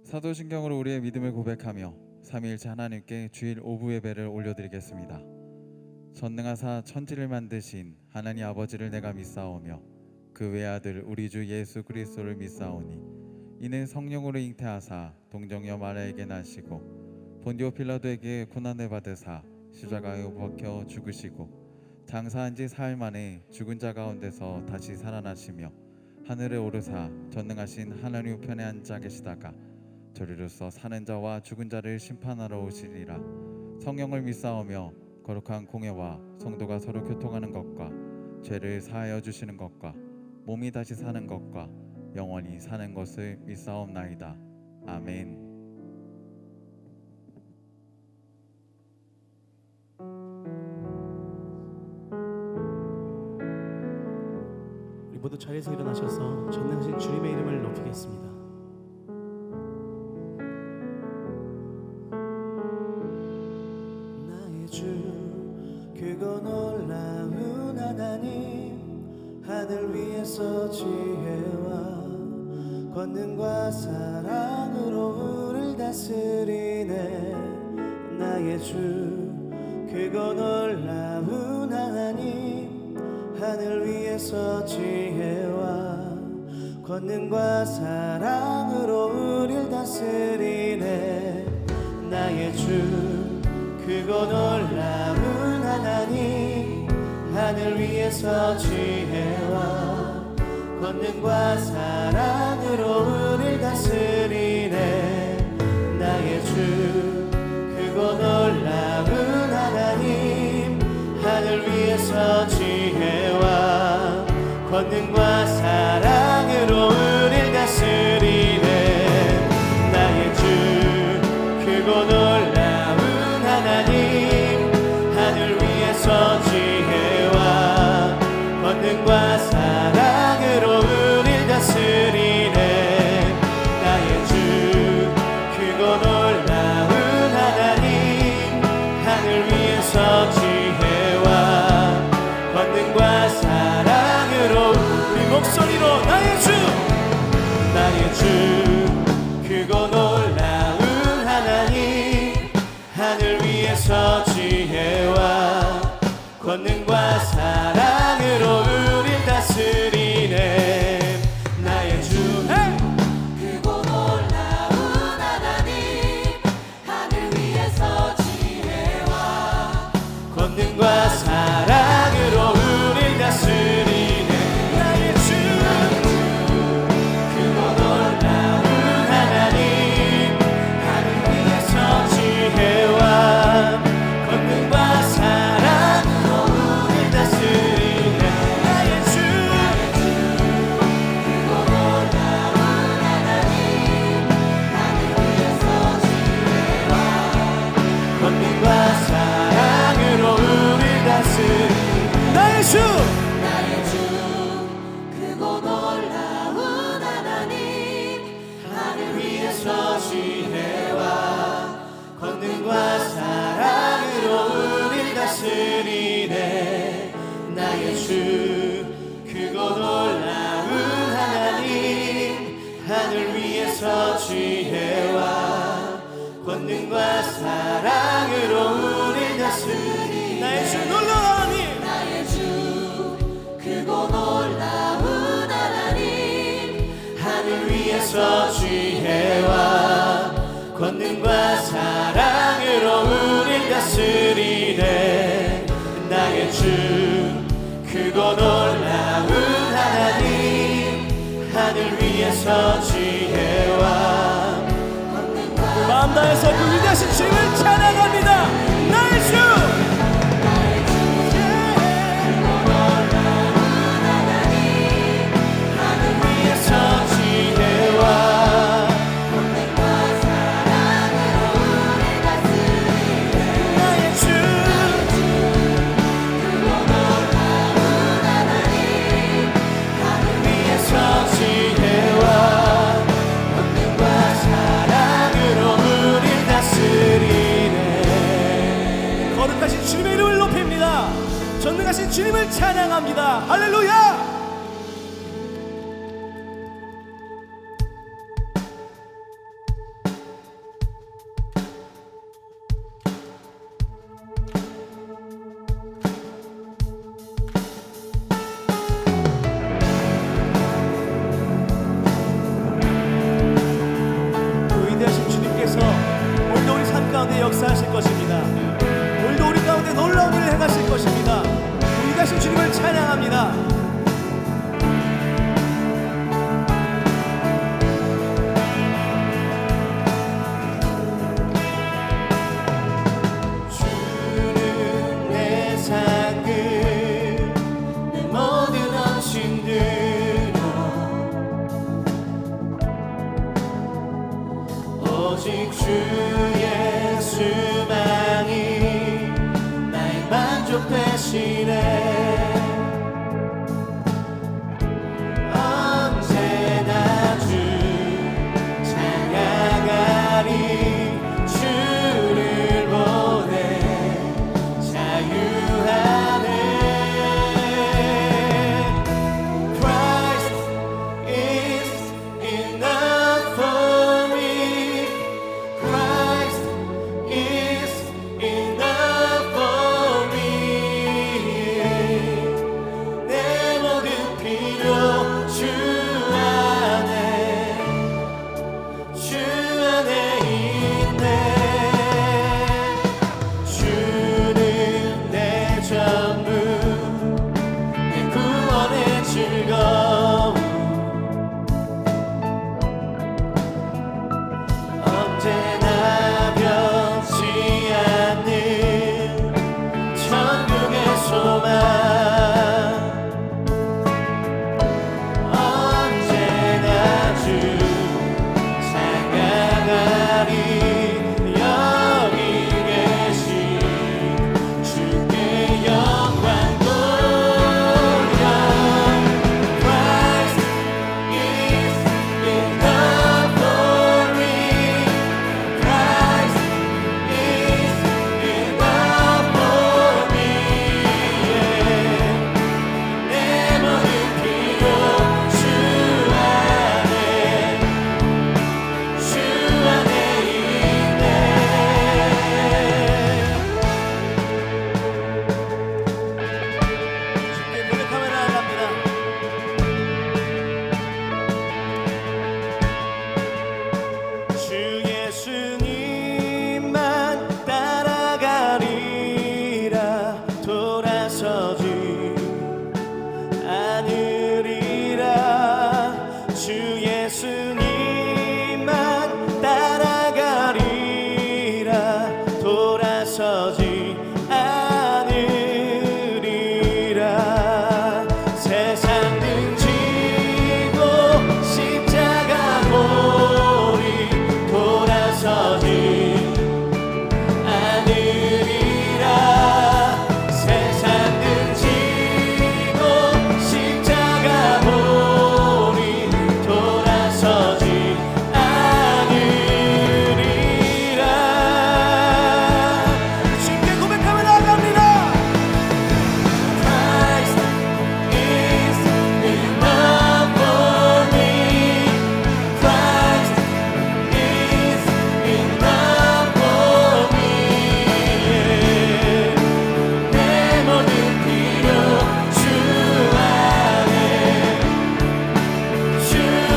사도신경으로 우리의 믿음을 고백하며 삼위일체 하나님께 주일 오부 예배를 올려드리겠습니다. 전능하사 천지를 만드신 하나님 아버지를 내가 믿사오며 그 외아들 우리 주 예수 그리스도를 믿사오니 이는 성령으로 잉태하사 동정녀 마리아에게 나시고 본디오 필라도에게 고난을 받으사 십자가에 박혀 죽으시고 장사한 지 사흘 만에 죽은 자 가운데서 다시 살아나시며 하늘에 오르사 전능하신 하나님 우편에 앉아 계시다가 저리로서 사는 자와 죽은 자를 심판하러 오시리라. 성령을 믿사오며 거룩한 공예와 성도가 서로 교통하는 것과 죄를 사하여 주시는 것과 몸이 다시 사는 것과 영원히 사는 것을 믿사옵나이다. 아멘. 우리 모두 자리에서 일어나셔서 전능하신 주님의 이름을 높이겠습니다. 나의 주 크고 놀라운 하나님, 하늘 위에서 지혜와 권능과 사랑으로 우리를 다스리네. 나의 주 크고 놀라운 하나님, 하늘 위에서 지혜와 권능과 사랑으로 우릴 다스리네. 나의 주 크고 놀라운 하나님, 하늘 위에서 지혜와 권능과 사랑으로 우릴 다스리네. 나의 주 크고 놀라운 하나님, 하늘 위에서 지혜와 권능과 사랑으로 우릴 다스리네. 나의 주 크고 놀라운 하나님, 하늘 위에서 지혜와 권능과 사랑으로 우릴 다스리네. 나의 주 크고 놀라운 하나님, 하늘 위에서 지혜와 권능과 사랑으로 우리 목소리로 나의 주 크고 놀라운 하나님, 하늘 위에서 지혜와 권능과 사랑으로 우릴 다스리네. 나의 주 크고 놀라운 하나님, 하늘 위에서 지혜와 권능과 사랑으로 우릴 다스리네. 나의 주 크고 놀라운 하나님, 하늘 위에서 지혜와 권능과 사랑으로 우릴 다스리네. 나의 주 크고 놀라운 하나님, 하늘 위에서 지혜와 권능과 사랑으로 우릴 다스리네. 나의 주 크고 놀라운 하나님, 하늘 위에서 지혜와 권능과 사랑으로 우릴 다스리네. 나의 주 크고 놀라운 하나님, 하늘 위에서 지혜와 권능과 사랑으로 우릴 다스리네. 나의 주 놀라우니 나의 주 크고 놀라운 하나님, 하늘 위에서 지혜와 권능과 사랑으로 우릴 다스리네. 나의 주 크고 놀라운 하나님, 하늘 위에서 지혜와 마음 다해서 그 위대하신 주님을 찬양합니다. 나의 주 하늘 위에서 지혜와 권능과 사랑으로 우릴 다스리네. 나의 주 크고 놀라운 하나님, 하늘 위에서 지혜와 권능과 사랑으로 우릴 다스리네. 거룩하신 주님의 이름을 높입니다. 전능하신 주님을 찬양합니다. 할렐루야. 오직 주 예수만이 나의 만족 되시네. 언제나 주 찬양하리. 주를 보내 자유하네. Christ is enough for me. Christ is enough for me. 내 모든 필요 주 안에 있네. 주는 내 전부, 내 구원의 즐거움. 언제나 변치 않는 천국의 소망. 언제나 주 찬양하리. 여기 계신 주께 영광 돌려. Christ is enough for me. Christ is enough for me. 내 모든 필요 주 안에 있네. 주께 고백하며 나아갑니다. 주 예수님만 따라가리라. 돌아서지 않으리라. 주 예수님만 따라가리라. 돌아서지 않으리라. 세상 등지고 십자가 보리. 돌아서지 않으리라. 세상 등지고 십자가 보리. 돌아서지 않으리라. 주께 고백하며 나아갑니다. Christ is enough for me. Christ is enough for me. 내 모든 필요 주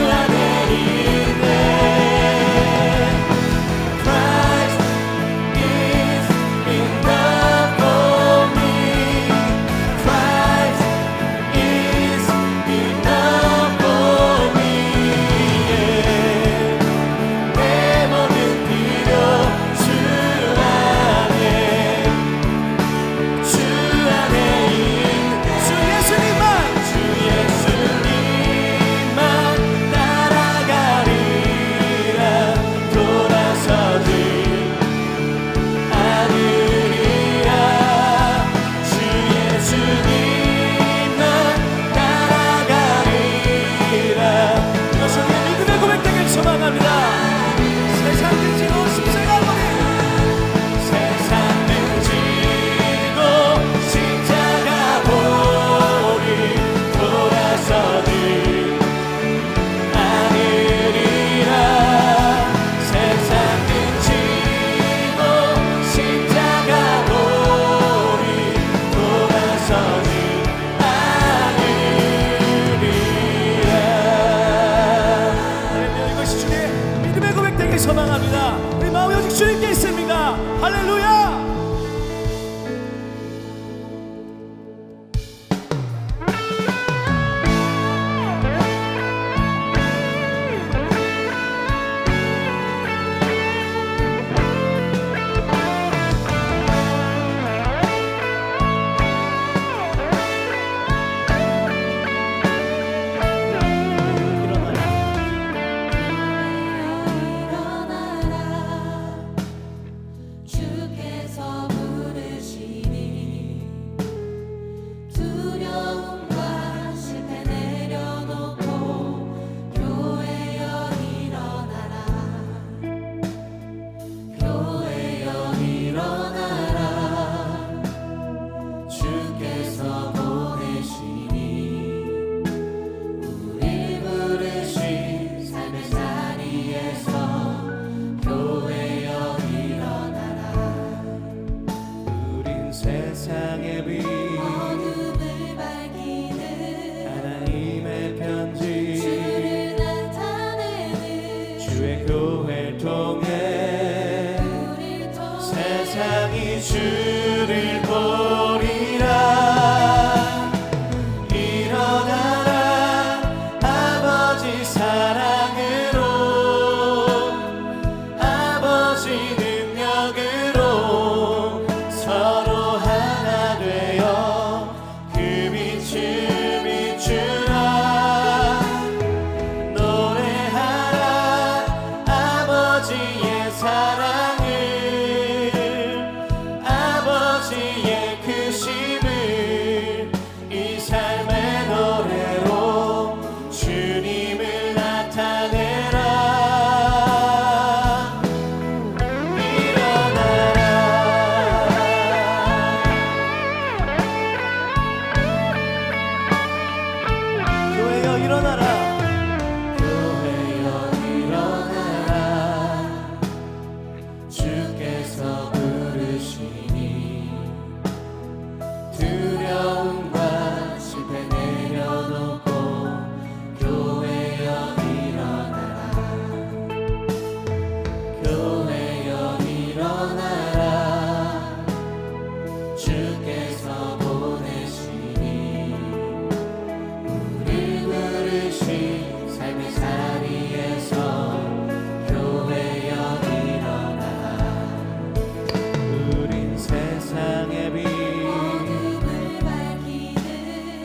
안에 있네. Christ is enough for me. Christ is enough for me. 내 모든 필요 주 안에 있네. 주 예수님만 따라가리라. 돌아서지 않으리라. 주 예수님만 따라가리라. 이것은 우리의 믿음의 고백되길 소망합니다. 세상 등지고 십자가 보리. 세상 등지고 십자가 보리. 돌아서지 않으리라. 세상 등지고 십자가 보리. 돌아서지 않으리라. 할렐루야. 이것이 주의 믿음의 고백되길 소망합니다. 우리 마음이 오직 주님께 있습니다. 할렐루야. 일어나라. 주께서 교회여 일어나라. 우린 세상의 빛 어둠을 밝히는 하나님의 편지 주를 나타내는 주의 교회를 통해 우릴 통해 세상이 주를 보리라. 일어나라 아버지 사랑으로 아버지 능력으로 서로 하나 되어 그 빛을 비추라. 노래하라 아버지의 사랑을 아버지의 크심을 이 삶의 노래로 주님을 나타내라. 일어나라 교회여 일어나라. 교회여 일어나라. 주께서 부르시니 두려움과 실패 내려놓고 교회여 일어나라. 교회여 일어나라. 주께서 보내시니 우리 부르신 삶의 자리에서 교회여 일어나라. 우린 세상의 빛 어둠을 밝히는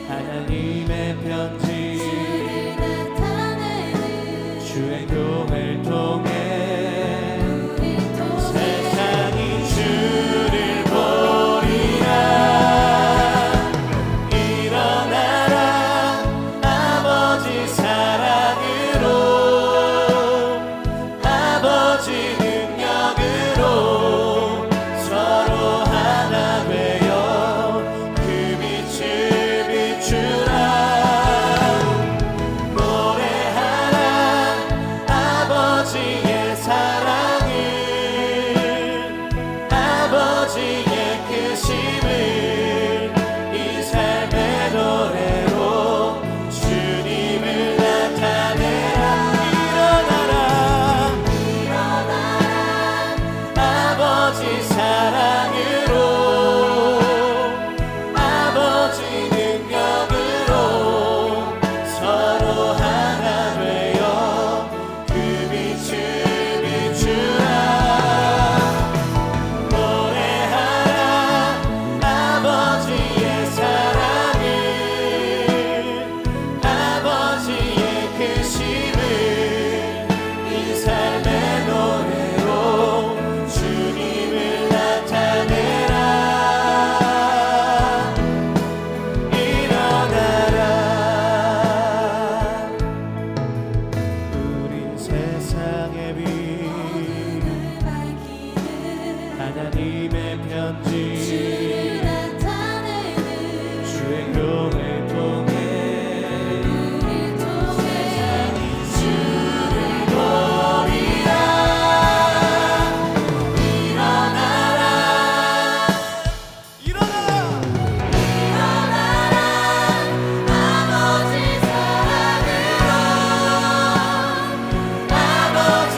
하나님의 편지 주를 나타내는 주의 교회를 통해 우릴 통해 세상이 주를 보리라. 일어나라 아버지 사랑으로 아버지 능력으로 서로 하나 되어 그 빛을 비추라. 노래하라 아버지의 사랑을 아버지의 크심을 이 삶의 노래로 주님을 나타내라. 일어나라 아버지 사랑으로 아버지 능력으로 서로 하나 되어 그 빛을 비추라. 노래하라 아버지의 사랑을 아버지의 크심을 이 삶의 노래로 주님을 나타내라. 일어나라. 우린 세상의 빛 밝히는 하나님의 편지 주를 나타내는 주의 교회를 통해 우릴 통해 주를 보리라. 일어나라 일어나라 아버지 사랑으로 아버지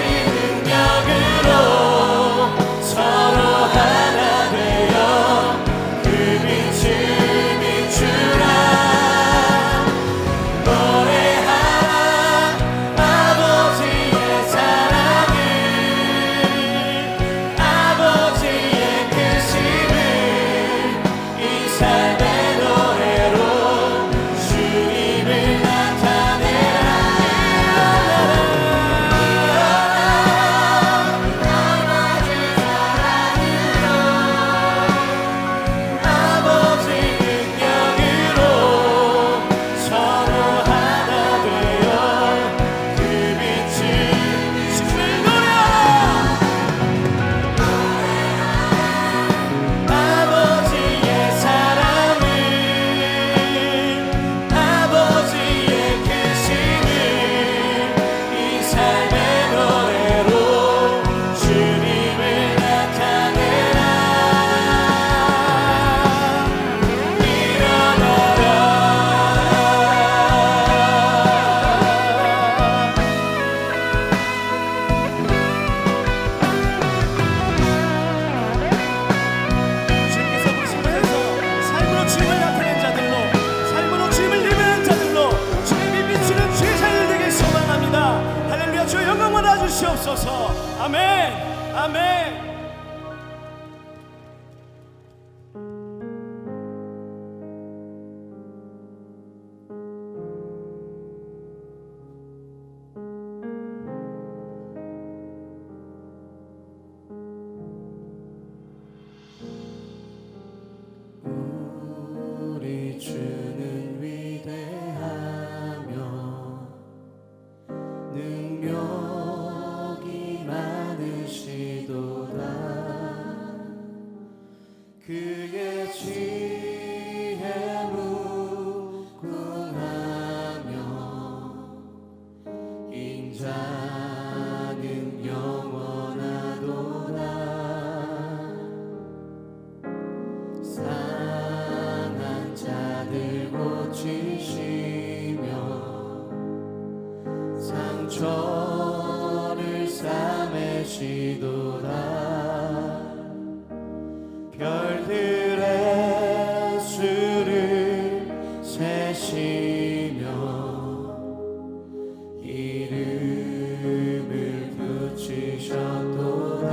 주시옵소서. 아멘. 아멘. 우리 주는 위대하며 능력이 많으시도다. 그의 지혜 무궁하며 인자는 영원하도다. 상한 자들 고치시며 상처를 싸매시도다. 별들의 수를 세시며 이름을 붙이셨도다.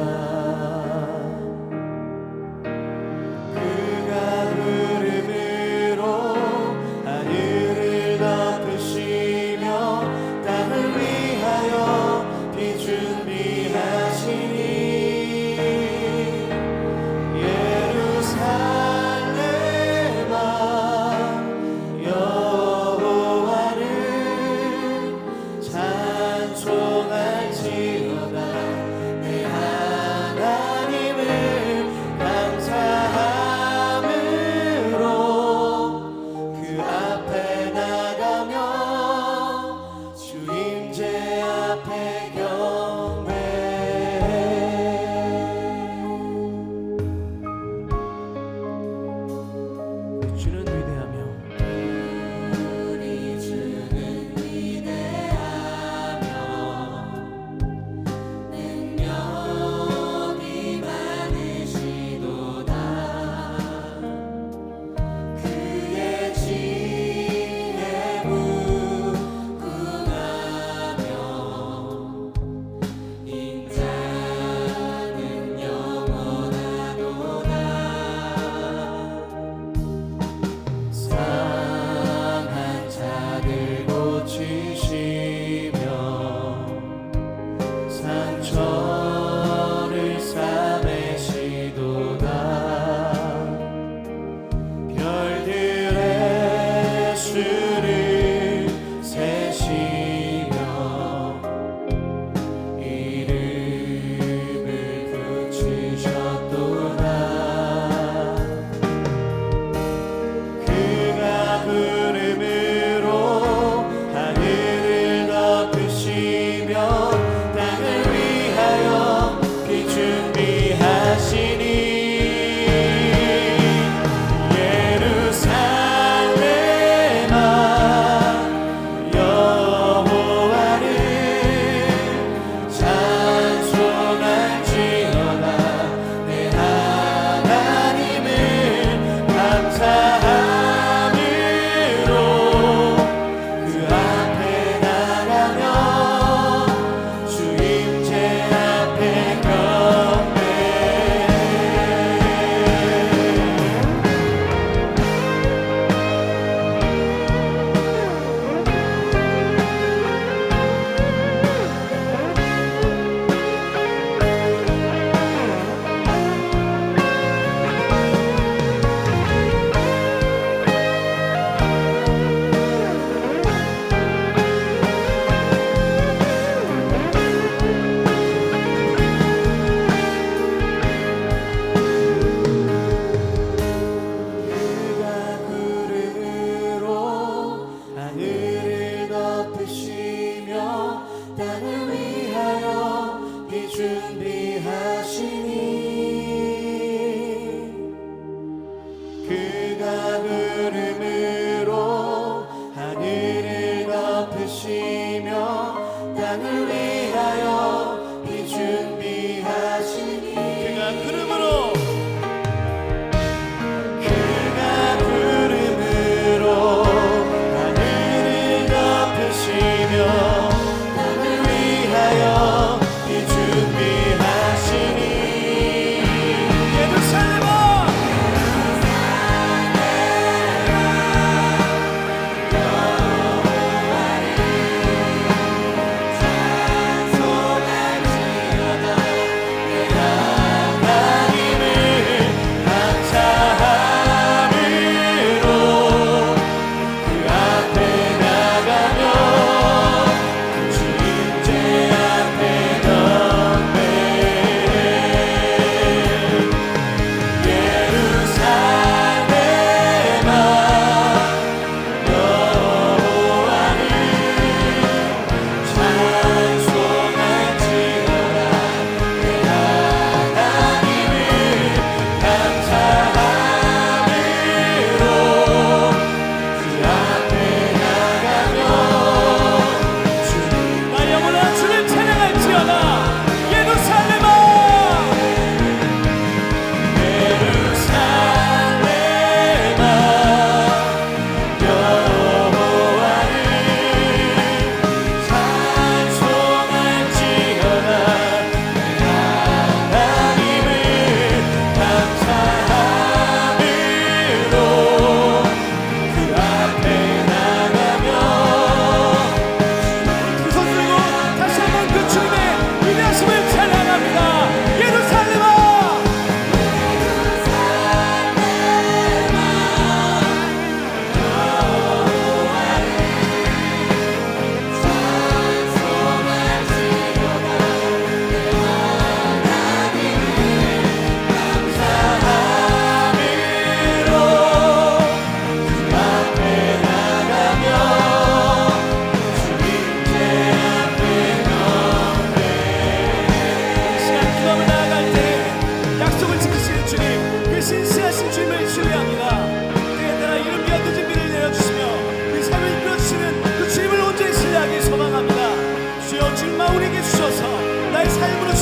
그가 구름으로 하늘을 덮으시며 땅을 위하여 비 준비하시니 예루살렘아 여호와를 찬송할지어다. 내 하나님을 감사함으로 그 앞에 나가며 주 임재 앞에 경배해. 주는 위대하며 우리 주는 위대하며 능력이 많으시도다. 그의 지혜 무궁하며 인자는 영원하도다. 상한 자들 고치시며 상처를 싸매시도다. 별들의 수를 세시며 이름을 붙이셨도다. 그가 구름으로 하늘을 덮으시며 땅을 위하여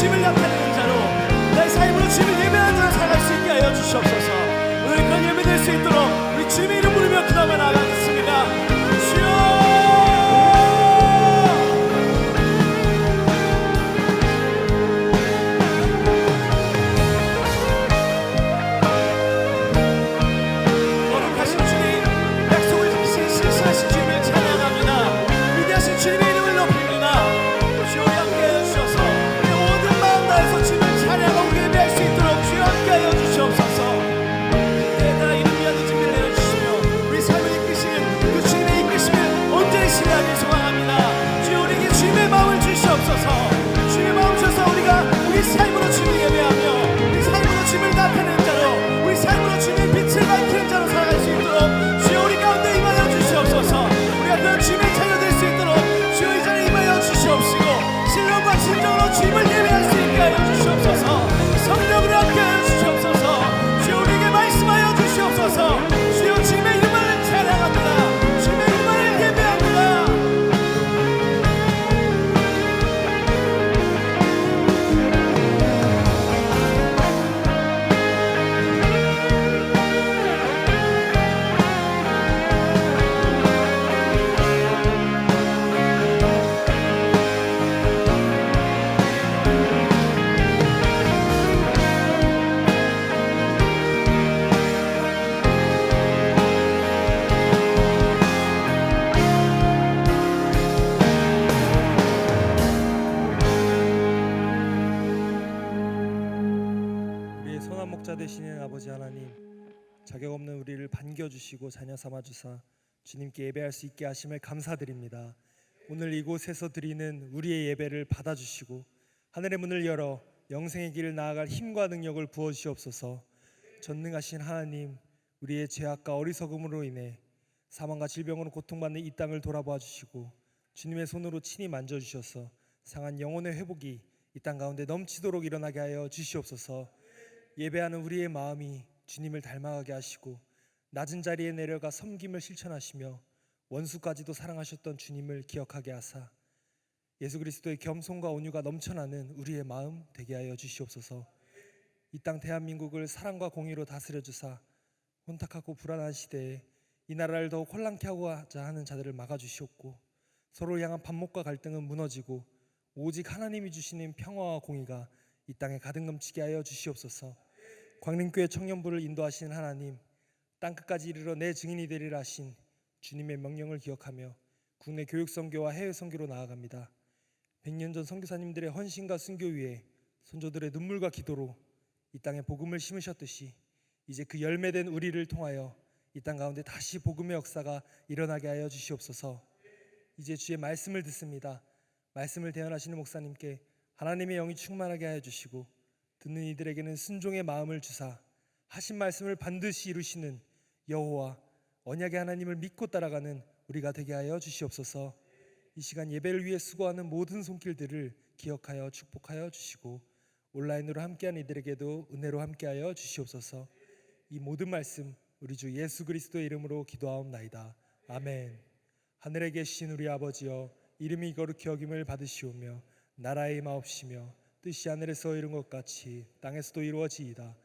주님을 나타내는 자로, 내 삶으로 주님을 예배하는 자로 살아갈 수 있게 하여 주시옵소서. 오늘 그런 예배될 수 있도록 우리 주님의 이름 부르며 기도하며 나아가겠습니다. 주여, 되시는 아버지 하나님, 자격 없는 우리를 반겨주시고 자녀 삼아주사 주님께 예배할 수 있게 하심을 감사드립니다. 오늘 이곳에서 드리는 우리의 예배를 받아주시고 하늘의 문을 열어 영생의 길을 나아갈 힘과 능력을 부어주시옵소서. 전능하신 하나님, 우리의 죄악과 어리석음으로 인해 사망과 질병으로 고통받는 이 땅을 돌아봐 주시고 주님의 손으로 친히 만져주셔서 상한 영혼의 회복이 이 땅 가운데 넘치도록 일어나게 하여 주시옵소서. 예배하는 우리의 마음이 주님을 닮아가게 하시고 낮은 자리에 내려가 섬김을 실천하시며 원수까지도 사랑하셨던 주님을 기억하게 하사 예수 그리스도의 겸손과 온유가 넘쳐나는 우리의 마음 되게 하여 주시옵소서. 이 땅 대한민국을 사랑과 공의로 다스려 주사 혼탁하고 불안한 시대에 이 나라를 더욱 혼란케 하고자 하는 자들을 막아주시옵고 서로를 향한 반목과 갈등은 무너지고 오직 하나님이 주시는 평화와 공의가 이 땅에 가득 넘치게 하여 주시옵소서. 광림교회 청년부를 인도하신 하나님, 땅끝까지 이르러 내 증인이 되리라 하신 주님의 명령을 기억하며 국내 교육 선교와 해외 선교로 나아갑니다. 100년 전 선교사님들의 헌신과 순교 위에 선조들의 눈물과 기도로 이 땅에 복음을 심으셨듯이 이제 그 열매된 우리를 통하여 이 땅 가운데 다시 복음의 역사가 일어나게 하여 주시옵소서. 이제 주의 말씀을 듣습니다. 말씀을 대언하시는 목사님께 하나님의 영이 충만하게 하여 주시고 듣는 이들에게는 순종의 마음을 주사 하신 말씀을 반드시 이루시는 여호와 언약의 하나님을 믿고 따라가는 우리가 되게 하여 주시옵소서. 이 시간 예배를 위해 수고하는 모든 손길들을 기억하여 축복하여 주시고 온라인으로 함께한 이들에게도 은혜로 함께하여 주시옵소서. 이 모든 말씀 우리 주 예수 그리스도의 이름으로 기도하옵나이다. 아멘. 하늘에 계신 우리 아버지여, 이름이 거룩히 여김을 받으시오며 나라의 임하옵시며 뜻이 하늘에서 이룬 것 같이 땅에서도 이루어지이다.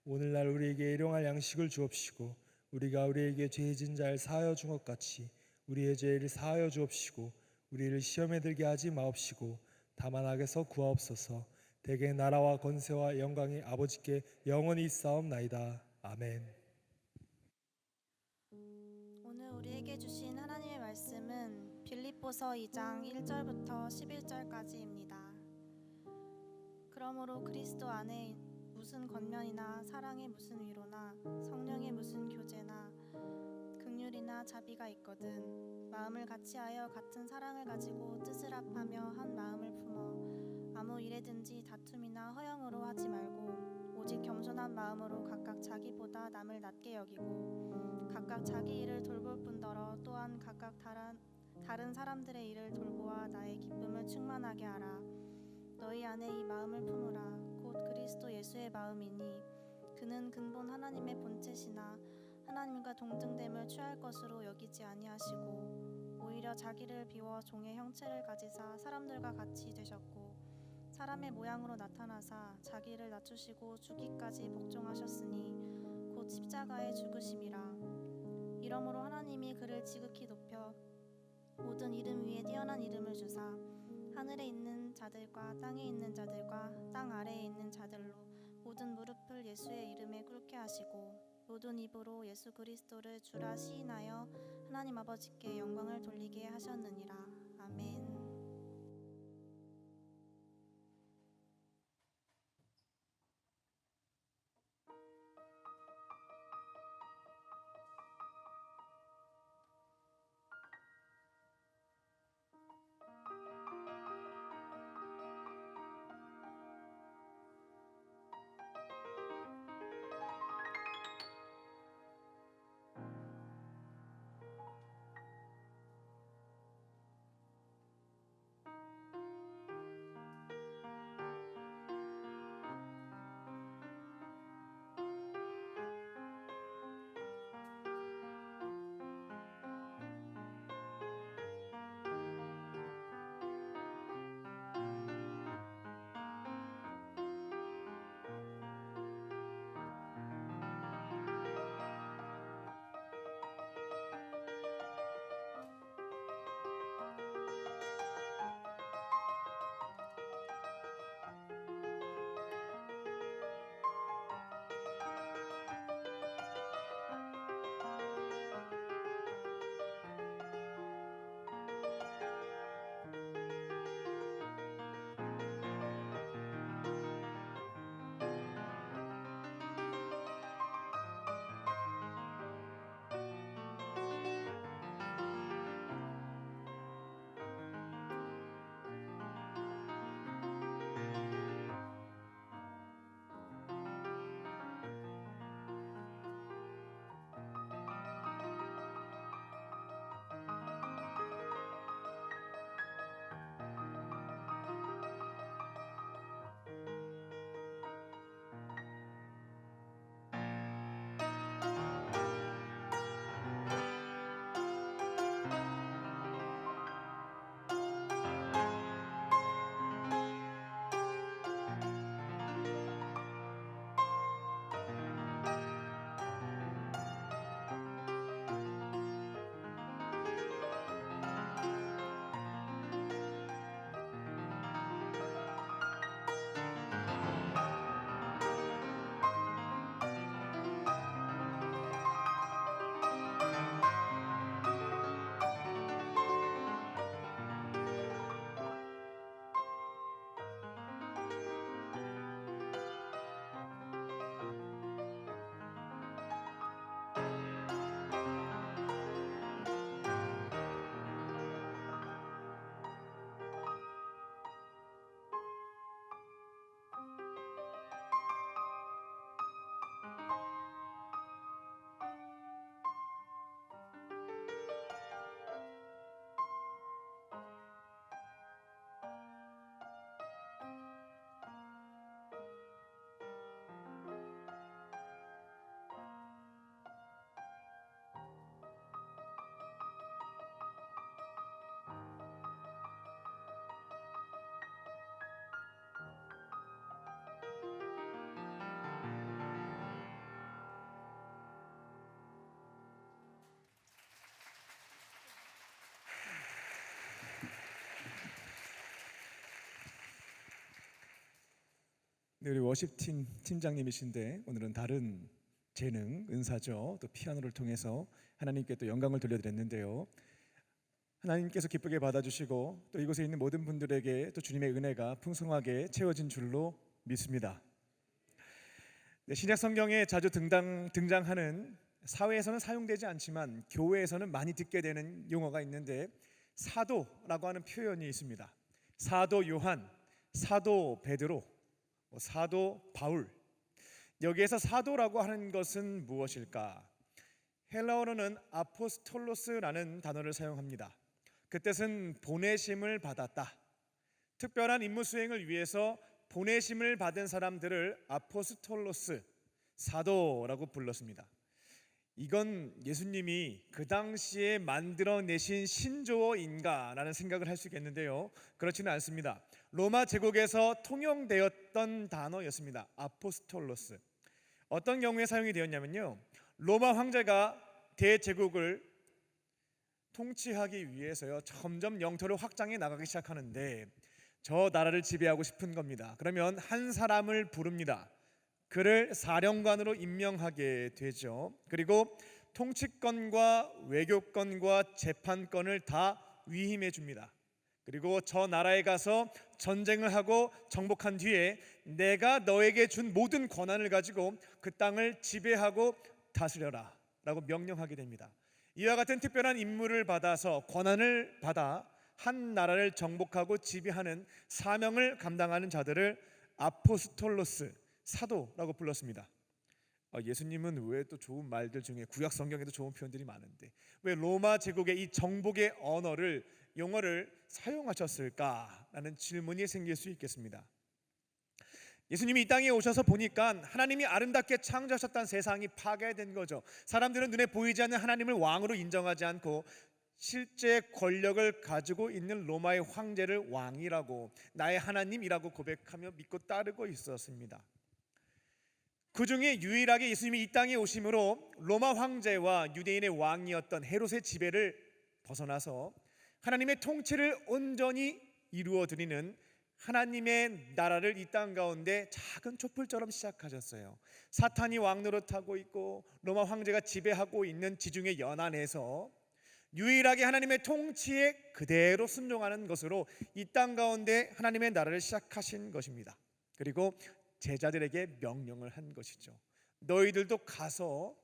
오늘날 우리에게 일용할 양식을 주옵시고 우리가 우리에게 죄진 자를 사하여 준 것 같이 우리의 죄를 사하여 주옵시고 우리를 시험에 들게 하지 마옵시고 다만 악에서 구하옵소서. 대개 나라와 권세와 영광이 아버지께 영원히 있사옵나이다. 아멘. 오늘 우리에게 주신 하나님의 말씀은 빌립보서 2장 1절부터 11절까지입니다. 그러므로 그리스도 안에 무슨 권면이나 사랑의 무슨 위로나 성령의 무슨 교제나 긍휼이나 자비가 있거든 마음을 같이하여 같은 사랑을 가지고 뜻을 합하며 한 마음을 품어 아무 일에든지 다툼이나 허영으로 하지 말고 오직 겸손한 마음으로 각각 자기보다 남을 낮게 여기고 각각 자기 일을 돌볼 뿐더러 또한 각각 다른 사람들의 일을 돌보아 나의 기쁨을 충만하게 하라. 너희 안에 이 마음을 품으라. 곧 그리스도 예수의 마음이니 그는 근본 하나님의 본체시나 하나님과 동등됨을 취할 것으로 여기지 아니하시고 오히려 자기를 비워 종의 형체를 가지사 사람들과 같이 되셨고 사람의 모양으로 나타나사 자기를 낮추시고 죽기까지 복종하셨으니 곧 십자가에 죽으심이라. 이러므로 하나님이 그를 지극히 높여 모든 이름 위에 뛰어난 이름을 주사 하늘에 있는 자들과 땅에 있는 자들과 땅 아래에 있는 자들로 모든 무릎을 예수의 이름에 꿇게 하시고 모든 입으로 예수 그리스도를 주라 시인하여 하나님 아버지께 영광을 돌리게 하셨느니라. 아멘. 네, 우리 워십팀 팀장님이신데 오늘은 다른 재능, 은사죠. 또 피아노를 통해서 하나님께 또 영광을 돌려드렸는데요. 하나님께서 기쁘게 받아주시고 또 이곳에 있는 모든 분들에게 또 주님의 은혜가 풍성하게 채워진 줄로 믿습니다. 네, 신약 성경에 자주 등장하는 사회에서는 사용되지 않지만 교회에서는 많이 듣게 되는 용어가 있는데 사도라고 하는 표현이 있습니다. 사도 요한, 사도 베드로, 사도 바울. 여기에서 사도라고 하는 것은 무엇일까? 헬라어로는 아포스톨로스라는 단어를 사용합니다. 그 뜻은 보내심을 받았다. 특별한 임무 수행을 위해서 보내심을 받은 사람들을 아포스톨로스, 사도라고 불렀습니다. 이건 예수님이 그 당시에 만들어내신 신조어인가라는 생각을 할 수 있겠는데요, 그렇지는 않습니다. 로마 제국에서 통용되었던 단어였습니다. 아포스톨로스. 어떤 경우에 사용이 되었냐면요, 로마 황제가 대제국을 통치하기 위해서요 점점 영토를 확장해 나가기 시작하는데 저 나라를 지배하고 싶은 겁니다. 그러면 한 사람을 부릅니다. 그를 사령관으로 임명하게 되죠. 그리고 통치권과 외교권과 재판권을 다 위임해 줍니다. 그리고 저 나라에 가서 전쟁을 하고 정복한 뒤에 내가 너에게 준 모든 권한을 가지고 그 땅을 지배하고 다스려라 라고 명령하게 됩니다. 이와 같은 특별한 임무를 받아서 권한을 받아 한 나라를 정복하고 지배하는 사명을 감당하는 자들을 아포스톨로스, 사도라고 불렀습니다. 예수님은 왜 또 좋은 말들 중에 구약 성경에도 좋은 표현들이 많은데 왜 로마 제국의 이 정복의 언어를 용어를 사용하셨을까라는 질문이 생길 수 있겠습니다. 예수님이 이 땅에 오셔서 보니까 하나님이 아름답게 창조하셨던 세상이 파괴된 거죠. 사람들은 눈에 보이지 않는 하나님을 왕으로 인정하지 않고 실제 권력을 가지고 있는 로마의 황제를 왕이라고, 나의 하나님이라고 고백하며 믿고 따르고 있었습니다. 그 중에 유일하게 예수님이 이 땅에 오심으로 로마 황제와 유대인의 왕이었던 헤롯의 지배를 벗어나서 하나님의 통치를 온전히 이루어 드리는 하나님의 나라를 이 땅 가운데 작은 촛불처럼 시작하셨어요. 사탄이 왕노릇하고 있고 로마 황제가 지배하고 있는 지중해 연안에서 유일하게 하나님의 통치에 그대로 순종하는 것으로 이 땅 가운데 하나님의 나라를 시작하신 것입니다. 그리고 제자들에게 명령을 한 것이죠. 너희들도 가서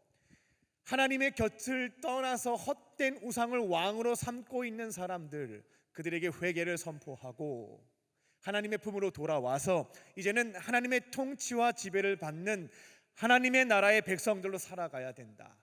하나님의 곁을 떠나서 헛된 우상을 왕으로 삼고 있는 사람들, 그들에게 회개를 선포하고 하나님의 품으로 돌아와서 이제는 하나님의 통치와 지배를 받는 하나님의 나라의 백성들로 살아가야 된다.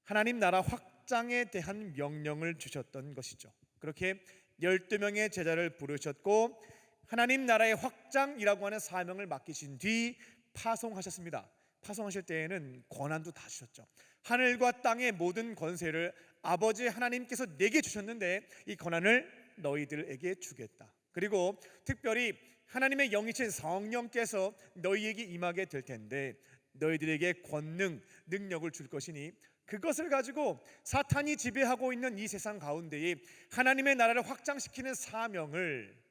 하나님 나라 확장에 대한 명령을 주셨던 것이죠. 그렇게 12명의 제자를 부르셨고 하나님 나라의 확장이라고 하는 사명을 맡기신 뒤 파송하셨습니다. 파송하실 때에는 권한도 다 주셨죠. 하늘과 땅의 모든 권세를 아버지 하나님께서 내게 주셨는데 이 권한을 너희들에게 주겠다. 그리고 특별히 하나님의 영이신 성령께서 너희에게 임하게 될 텐데 너희들에게 권능, 능력을 줄 것이니 그것을 가지고 사탄이 지배하고 있는 이 세상 가운데에 하나님의 나라를 확장시키는 사명을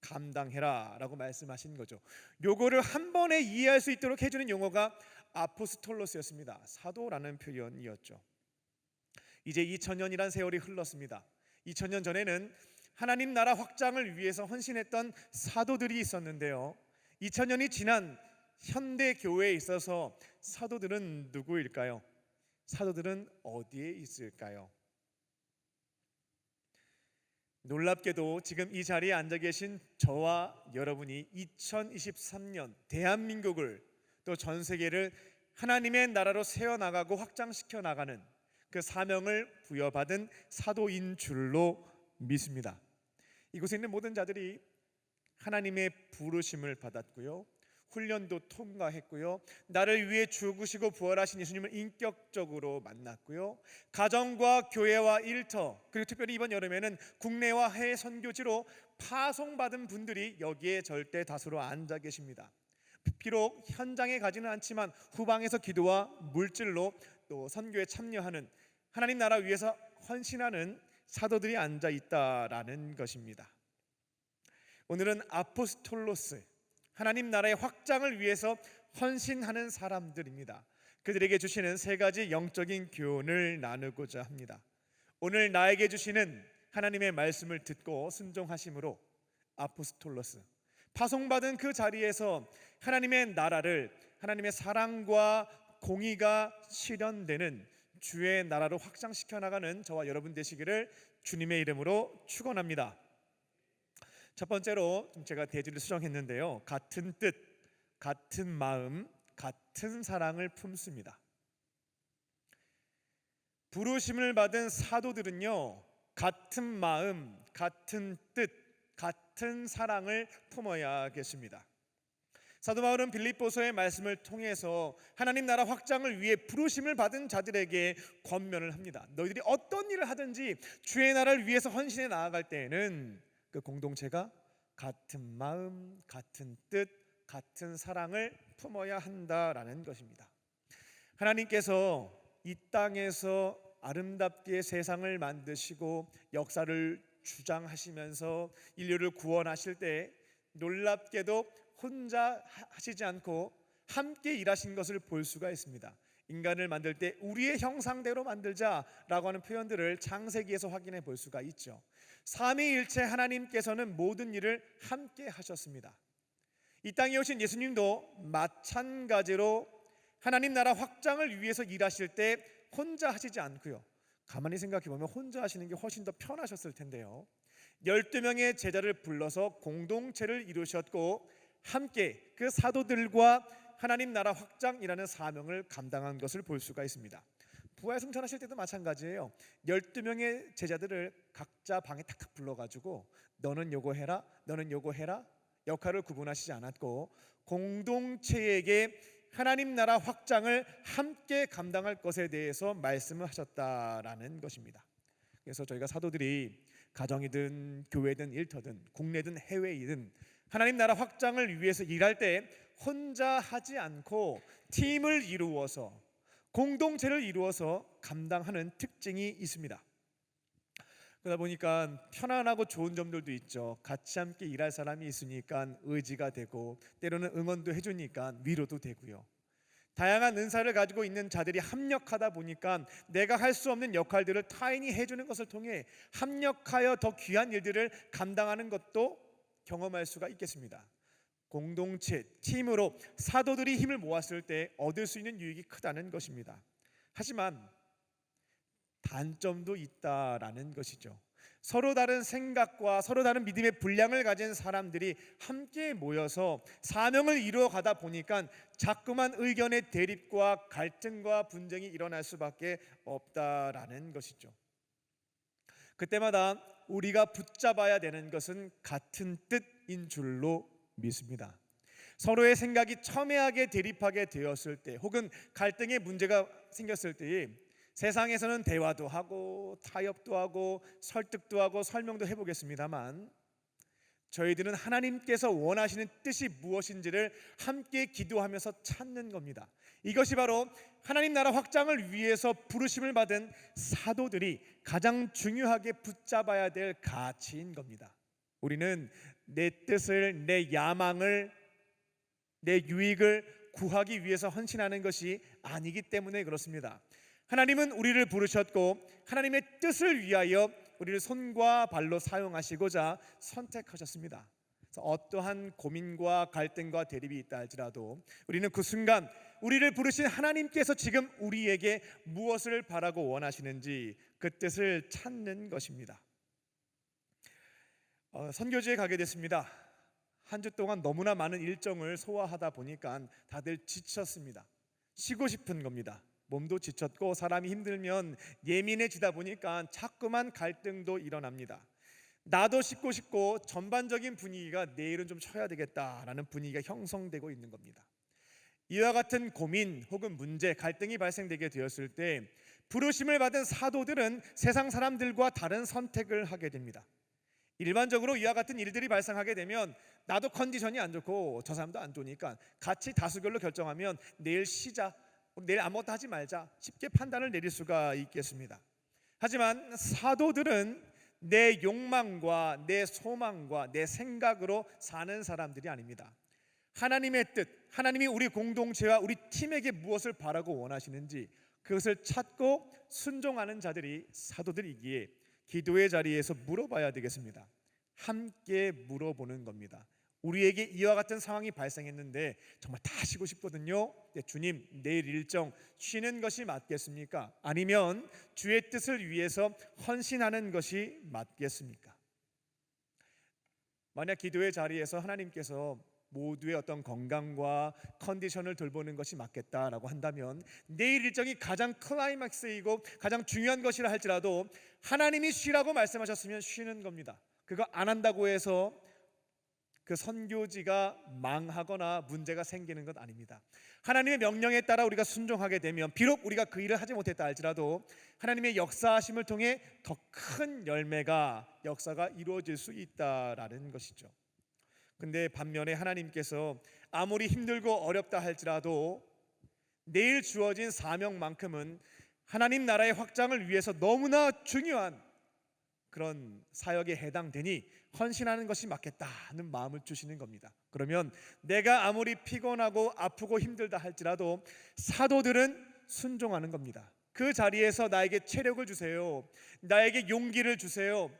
감당해라 라고 말씀하신 거죠. 요거를 한 번에 이해할 수 있도록 해주는 용어가 아포스톨로스였습니다. 사도라는 표현이었죠. 이제 2000년이란 세월이 흘렀습니다. 2000년 전에는 하나님 나라 확장을 위해서 헌신했던 사도들이 있었는데요, 2000년이 지난 현대 교회에 있어서 사도들은 누구일까요? 사도들은 어디에 있을까요? 놀랍게도 지금 이 자리에 앉아 계신 저와 여러분이 2023년 대한민국을 또 전 세계를 하나님의 나라로 세워나가고 확장시켜 나가는 그 사명을 부여받은 사도인 줄로 믿습니다. 이곳에 있는 모든 자들이 하나님의 부르심을 받았고요, 훈련도 통과했고요, 나를 위해 죽으시고 부활하신 예수님을 인격적으로 만났고요, 가정과 교회와 일터, 그리고 특별히 이번 여름에는 국내와 해외 선교지로 파송받은 분들이 여기에 절대 다수로 앉아 계십니다. 비록 현장에 가지는 않지만 후방에서 기도와 물질로 또 선교에 참여하는, 하나님 나라 위해서 헌신하는 사도들이 앉아 있다라는 것입니다. 오늘은 아포스톨로스, 하나님 나라의 확장을 위해서 헌신하는 사람들입니다. 그들에게 주시는 세 가지 영적인 교훈을 나누고자 합니다. 오늘 나에게 주시는 하나님의 말씀을 듣고 순종하심으로 아포스톨로스, 파송받은 그 자리에서 하나님의 나라를, 하나님의 사랑과 공의가 실현되는 주의 나라로 확장시켜 나가는 저와 여러분 되시기를 주님의 이름으로 축원합니다. 첫 번째로 제가 대지를 수정했는데요, 같은 뜻, 같은 마음, 같은 사랑을 품습니다. 부르심을 받은 사도들은요, 같은 마음, 같은 뜻, 같은 사랑을 품어야겠습니다. 사도 바울은 빌립보서의 말씀을 통해서 하나님 나라 확장을 위해 부르심을 받은 자들에게 권면을 합니다. 너희들이 어떤 일을 하든지 주의 나라를 위해서 헌신해 나아갈 때에는 그 공동체가 같은 마음, 같은 뜻, 같은 사랑을 품어야 한다라는 것입니다. 하나님께서 이 땅에서 아름답게 세상을 만드시고 역사를 주장하시면서 인류를 구원하실 때 놀랍게도 혼자 하시지 않고 함께 일하신 것을 볼 수가 있습니다. 인간을 만들 때 우리의 형상대로 만들자라고 하는 표현들을 창세기에서 확인해 볼 수가 있죠. 삼위일체 하나님께서는 모든 일을 함께 하셨습니다. 이 땅에 오신 예수님도 마찬가지로 하나님 나라 확장을 위해서 일하실 때 혼자 하시지 않고요, 가만히 생각해 보면 혼자 하시는 게 훨씬 더 편하셨을 텐데요, 12명의 제자를 불러서 공동체를 이루셨고 함께 그 사도들과 하나님 나라 확장이라는 사명을 감당한 것을 볼 수가 있습니다. 부활 승천하실 때도 마찬가지예요. 12명의 제자들을 각자 방에 탁탁 불러가지고 너는 요거 해라, 너는 요거 해라, 역할을 구분하시지 않았고 공동체에게 하나님 나라 확장을 함께 감당할 것에 대해서 말씀을 하셨다라는 것입니다. 그래서 저희가 사도들이 가정이든 교회든 일터든 국내든 해외이든 하나님 나라 확장을 위해서 일할 때 혼자 하지 않고 팀을 이루어서 공동체를 이루어서 감당하는 특징이 있습니다. 그러다 보니까 편안하고 좋은 점들도 있죠. 같이 함께 일할 사람이 있으니까 의지가 되고 때로는 응원도 해주니까 위로도 되고요. 다양한 은사를 가지고 있는 자들이 합력하다 보니까 내가 할 수 없는 역할들을 타인이 해주는 것을 통해 합력하여 더 귀한 일들을 감당하는 것도 경험할 수가 있겠습니다. 공동체, 팀으로 사도들이 힘을 모았을 때 얻을 수 있는 유익이 크다는 것입니다. 하지만 단점도 있다라는 것이죠. 서로 다른 생각과 서로 다른 믿음의 분량을 가진 사람들이 함께 모여서 사명을 이루어 가다 보니까 자꾸만 의견의 대립과 갈등과 분쟁이 일어날 수밖에 없다라는 것이죠. 그때마다 우리가 붙잡아야 되는 것은 같은 뜻인 줄로 믿습니다. 서로의 생각이 첨예하게 대립하게 되었을 때 혹은 갈등의 문제가 생겼을 때에 세상에서는 대화도 하고 타협도 하고 설득도 하고 설명도 해보겠습니다만 저희들은 하나님께서 원하시는 뜻이 무엇인지를 함께 기도하면서 찾는 겁니다. 이것이 바로 하나님 나라 확장을 위해서 부르심을 받은 사도들이 가장 중요하게 붙잡아야 될 가치인 겁니다. 우리는 내 뜻을, 내 야망을, 내 유익을 구하기 위해서 헌신하는 것이 아니기 때문에 그렇습니다. 하나님은 우리를 부르셨고 하나님의 뜻을 위하여 우리를 손과 발로 사용하시고자 선택하셨습니다. 그래서 어떠한 고민과 갈등과 대립이 있다 할지라도 우리는 그 순간 우리를 부르신 하나님께서 지금 우리에게 무엇을 바라고 원하시는지 그 뜻을 찾는 것입니다. 선교지에 가게 됐습니다. 한 주 동안 너무나 많은 일정을 소화하다 보니까 다들 지쳤습니다. 쉬고 싶은 겁니다. 몸도 지쳤고 사람이 힘들면 예민해지다 보니까 자꾸만 갈등도 일어납니다. 나도 쉬고 싶고 전반적인 분위기가 내일은 좀 쉬어야 되겠다라는 분위기가 형성되고 있는 겁니다. 이와 같은 고민 혹은 문제, 갈등이 발생되게 되었을 때 부르심을 받은 사도들은 세상 사람들과 다른 선택을 하게 됩니다. 일반적으로 이와 같은 일들이 발생하게 되면 나도 컨디션이 안 좋고 저 사람도 안 좋으니까 같이 다수결로 결정하면 내일 쉬자, 내일 아무것도 하지 말자, 쉽게 판단을 내릴 수가 있겠습니다. 하지만 사도들은 내 욕망과 내 소망과 내 생각으로 사는 사람들이 아닙니다. 하나님의 뜻, 하나님이 우리 공동체와 우리 팀에게 무엇을 바라고 원하시는지 그것을 찾고 순종하는 자들이 사도들이기에 기도의 자리에서 물어봐야 되겠습니다. 함께 물어보는 겁니다. 우리에게 이와 같은 상황이 발생했는데 정말 다 쉬고 싶거든요. 주님, 내일 일정 쉬는 것이 맞겠습니까? 아니면 주의 뜻을 위해서 헌신하는 것이 맞겠습니까? 만약 기도의 자리에서 하나님께서 모두의 어떤 건강과 컨디션을 돌보는 것이 맞겠다라고 한다면 내일 일정이 가장 클라이막스이고 가장 중요한 것이라 할지라도 하나님이 쉬라고 말씀하셨으면 쉬는 겁니다. 그거 안 한다고 해서 그 선교지가 망하거나 문제가 생기는 것 아닙니다. 하나님의 명령에 따라 우리가 순종하게 되면 비록 우리가 그 일을 하지 못했다 할지라도 하나님의 역사하심을 통해 더 큰 열매가 역사가 이루어질 수 있다라는 것이죠. 근데 반면에 하나님께서 아무리 힘들고 어렵다 할지라도 내일 주어진 사명만큼은 하나님 나라의 확장을 위해서 너무나 중요한 그런 사역에 해당되니 헌신하는 것이 맞겠다는 마음을 주시는 겁니다. 그러면 내가 아무리 피곤하고 아프고 힘들다 할지라도 사도들은 순종하는 겁니다. 그 자리에서 나에게 체력을 주세요. 나에게 용기를 주세요.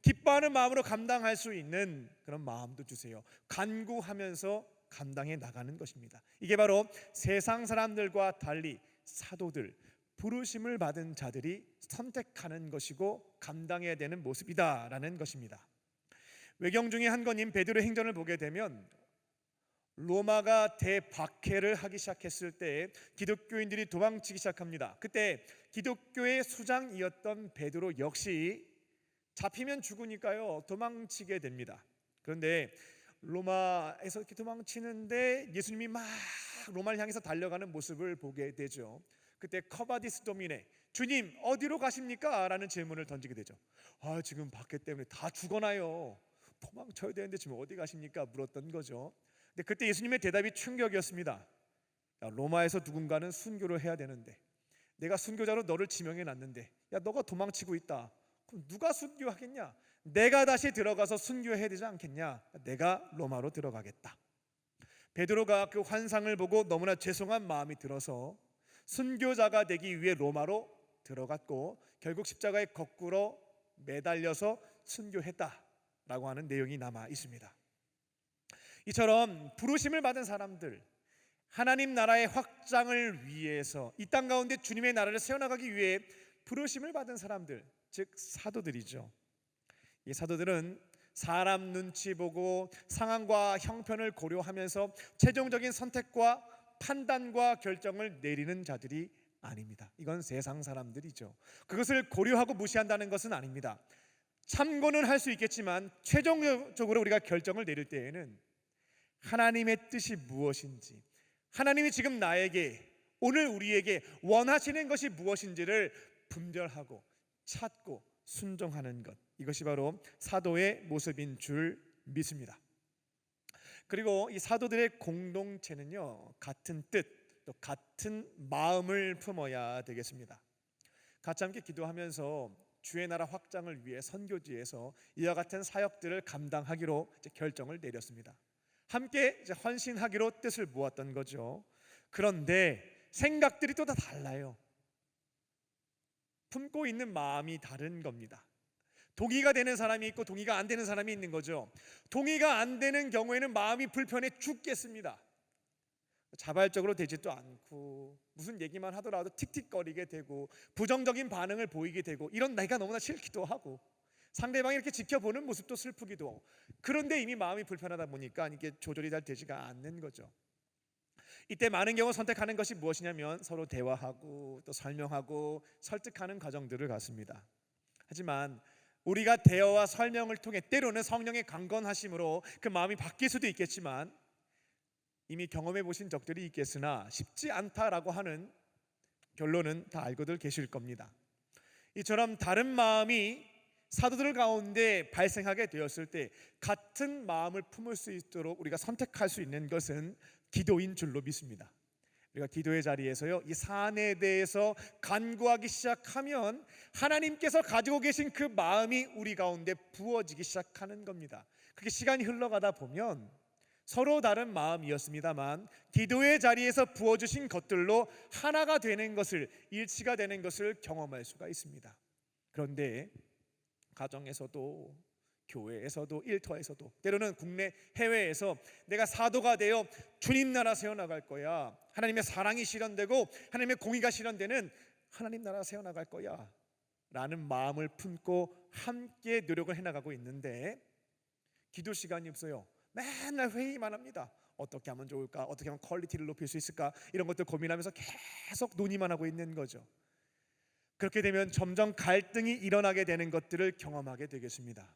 기뻐하는 마음으로 감당할 수 있는 그런 마음도 주세요. 간구하면서 감당해 나가는 것입니다. 이게 바로 세상 사람들과 달리 사도들, 부르심을 받은 자들이 선택하는 것이고 감당해야 되는 모습이다라는 것입니다. 외경 중에 한 권인 베드로 행전을 보게 되면 로마가 대박해를 하기 시작했을 때 기독교인들이 도망치기 시작합니다. 그때 기독교의 수장이었던 베드로 역시 잡히면 죽으니까요 도망치게 됩니다. 그런데 로마에서 이렇게 도망치는데 예수님이 막 로마를 향해서 달려가는 모습을 보게 되죠. 그때 커바디스 도미네, 주님 어디로 가십니까? 라는 질문을 던지게 되죠. 지금 박해 때문에 다 죽어나요. 도망쳐야 되는데 지금 어디 가십니까? 물었던 거죠. 근데 그때 예수님의 대답이 충격이었습니다. 로마에서 누군가는 순교를 해야 되는데 내가 순교자로 너를 지명해 놨는데 너가 도망치고 있다. 그럼 누가 순교하겠냐? 내가 다시 들어가서 순교해야 되지 않겠냐? 내가 로마로 들어가겠다. 베드로가 그 환상을 보고 너무나 죄송한 마음이 들어서 순교자가 되기 위해 로마로 들어갔고 결국 십자가에 거꾸로 매달려서 순교했다라고 하는 내용이 남아 있습니다. 이처럼 부르심을 받은 사람들, 하나님 나라의 확장을 위해서 이 땅 가운데 주님의 나라를 세워나가기 위해 부르심을 받은 사람들, 즉 사도들이죠. 이 사도들은 사람 눈치 보고 상황과 형편을 고려하면서 최종적인 선택과 판단과 결정을 내리는 자들이 아닙니다. 이건 세상 사람들이죠. 그것을 고려하고 무시한다는 것은 아닙니다. 참고는 할 수 있겠지만 최종적으로 우리가 결정을 내릴 때에는 하나님의 뜻이 무엇인지, 하나님이 지금 나에게, 오늘 우리에게 원하시는 것이 무엇인지를 분별하고 찾고 순종하는 것, 이것이 바로 사도의 모습인 줄 믿습니다. 그리고 이 사도들의 공동체는요, 같은 뜻, 또 같은 마음을 품어야 되겠습니다. 같이 함께 기도하면서 주의 나라 확장을 위해 선교지에서 이와 같은 사역들을 감당하기로 결정을 내렸습니다. 함께 헌신하기로 뜻을 모았던 거죠. 그런데 생각들이 또 다 달라요. 품고 있는 마음이 다른 겁니다. 동의가 되는 사람이 있고 동의가 안 되는 사람이 있는 거죠. 동의가 안 되는 경우에는 마음이 불편해 죽겠습니다. 자발적으로 되지도 않고 무슨 얘기만 하더라도 틱틱거리게 되고 부정적인 반응을 보이게 되고 이런 내가 너무나 싫기도 하고 상대방이 이렇게 지켜보는 모습도 슬프기도 하고, 그런데 이미 마음이 불편하다 보니까 이게 조절이 잘 되지가 않는 거죠. 이때 많은 경우 선택하는 것이 무엇이냐면 서로 대화하고 또 설명하고 설득하는 과정들을 갖습니다. 하지만 우리가 대화와 설명을 통해 때로는 성령의 강건하심으로 그 마음이 바뀔 수도 있겠지만 이미 경험해 보신 적들이 있겠으나 쉽지 않다라고 하는 결론은 다 알고들 계실 겁니다. 이처럼 다른 마음이 사도들 가운데 발생하게 되었을 때 같은 마음을 품을 수 있도록 우리가 선택할 수 있는 것은 기도인 줄로 믿습니다. 우리가 기도의 자리에서요, 이 사안에 대해서 간구하기 시작하면 하나님께서 가지고 계신 그 마음이 우리 가운데 부어지기 시작하는 겁니다. 그렇게 시간이 흘러가다 보면 서로 다른 마음이었습니다만 기도의 자리에서 부어주신 것들로 하나가 되는 것을, 일치가 되는 것을 경험할 수가 있습니다. 그런데 가정에서도 교회에서도 일터에서도 때로는 국내 해외에서 내가 사도가 되어 주님 나라 세워나갈 거야, 하나님의 사랑이 실현되고 하나님의 공의가 실현되는 하나님 나라 세워나갈 거야 라는 마음을 품고 함께 노력을 해나가고 있는데 기도 시간이 없어요. 맨날 회의만 합니다. 어떻게 하면 좋을까, 어떻게 하면 퀄리티를 높일 수 있을까, 이런 것들 고민하면서 계속 논의만 하고 있는 거죠. 그렇게 되면 점점 갈등이 일어나게 되는 것들을 경험하게 되겠습니다.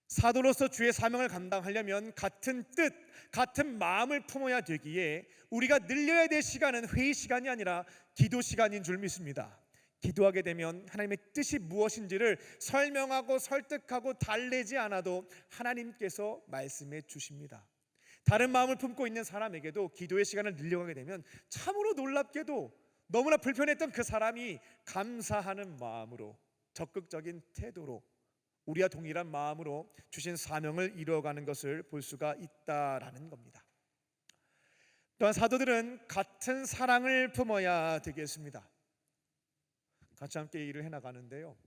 사도로서 주의 사명을 감당하려면 같은 뜻, 같은 마음을 품어야 되기에 우리가 늘려야 될 시간은 회의 시간이 아니라 기도 시간인 줄 믿습니다. 기도하게 되면 하나님의 뜻이 무엇인지를 설명하고 설득하고 달래지 않아도 하나님께서 말씀해 주십니다. 다른 마음을 품고 있는 사람에게도 기도의 시간을 늘려가게 되면 참으로 놀랍게도 너무나 불편했던 그 사람이 감사하는 마음으로, 적극적인 태도로, 우리와 동일한 마음으로 주신 사명을 이루어가는 것을 볼 수가 있다라는 겁니다. 또한 사도들은 같은 사랑을 품어야 되겠습니다. 같이 함께 일을 해나가는데요,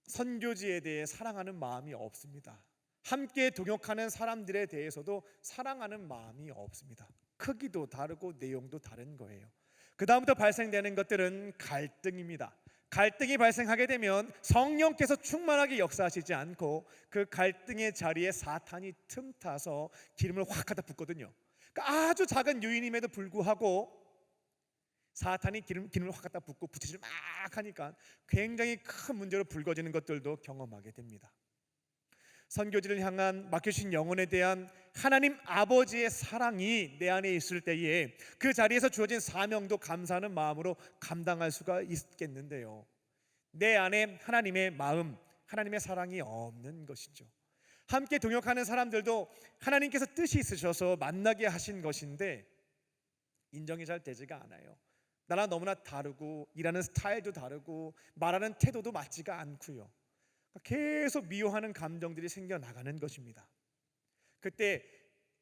선교지에 대해 사랑하는 마음이 없습니다. 함께 동역하는 사람들에 대해서도 사랑하는 마음이 없습니다. 크기도 다르고 내용도 다른 거예요. 그 다음부터 발생되는 것들은 갈등입니다. 갈등이 발생하게 되면 성령께서 충만하게 역사하시지 않고 그 갈등의 자리에 사탄이 틈타서 기름을 확 갖다 붓거든요. 그러니까 아주 작은 요인임에도 불구하고 사탄이 기름을 확 갖다 붓고 부채질 막 하니까 굉장히 큰 문제로 불거지는 것들도 경험하게 됩니다. 선교지를 향한 맡겨주신 영혼에 대한 하나님 아버지의 사랑이 내 안에 있을 때에 그 자리에서 주어진 사명도 감사하는 마음으로 감당할 수가 있겠는데요, 내 안에 하나님의 마음, 하나님의 사랑이 없는 것이죠. 함께 동역하는 사람들도 하나님께서 뜻이 있으셔서 만나게 하신 것인데 인정이 잘 되지가 않아요. 나랑 너무나 다르고 일하는 스타일도 다르고 말하는 태도도 맞지가 않고요. 계속 미워하는 감정들이 생겨나가는 것입니다. 그때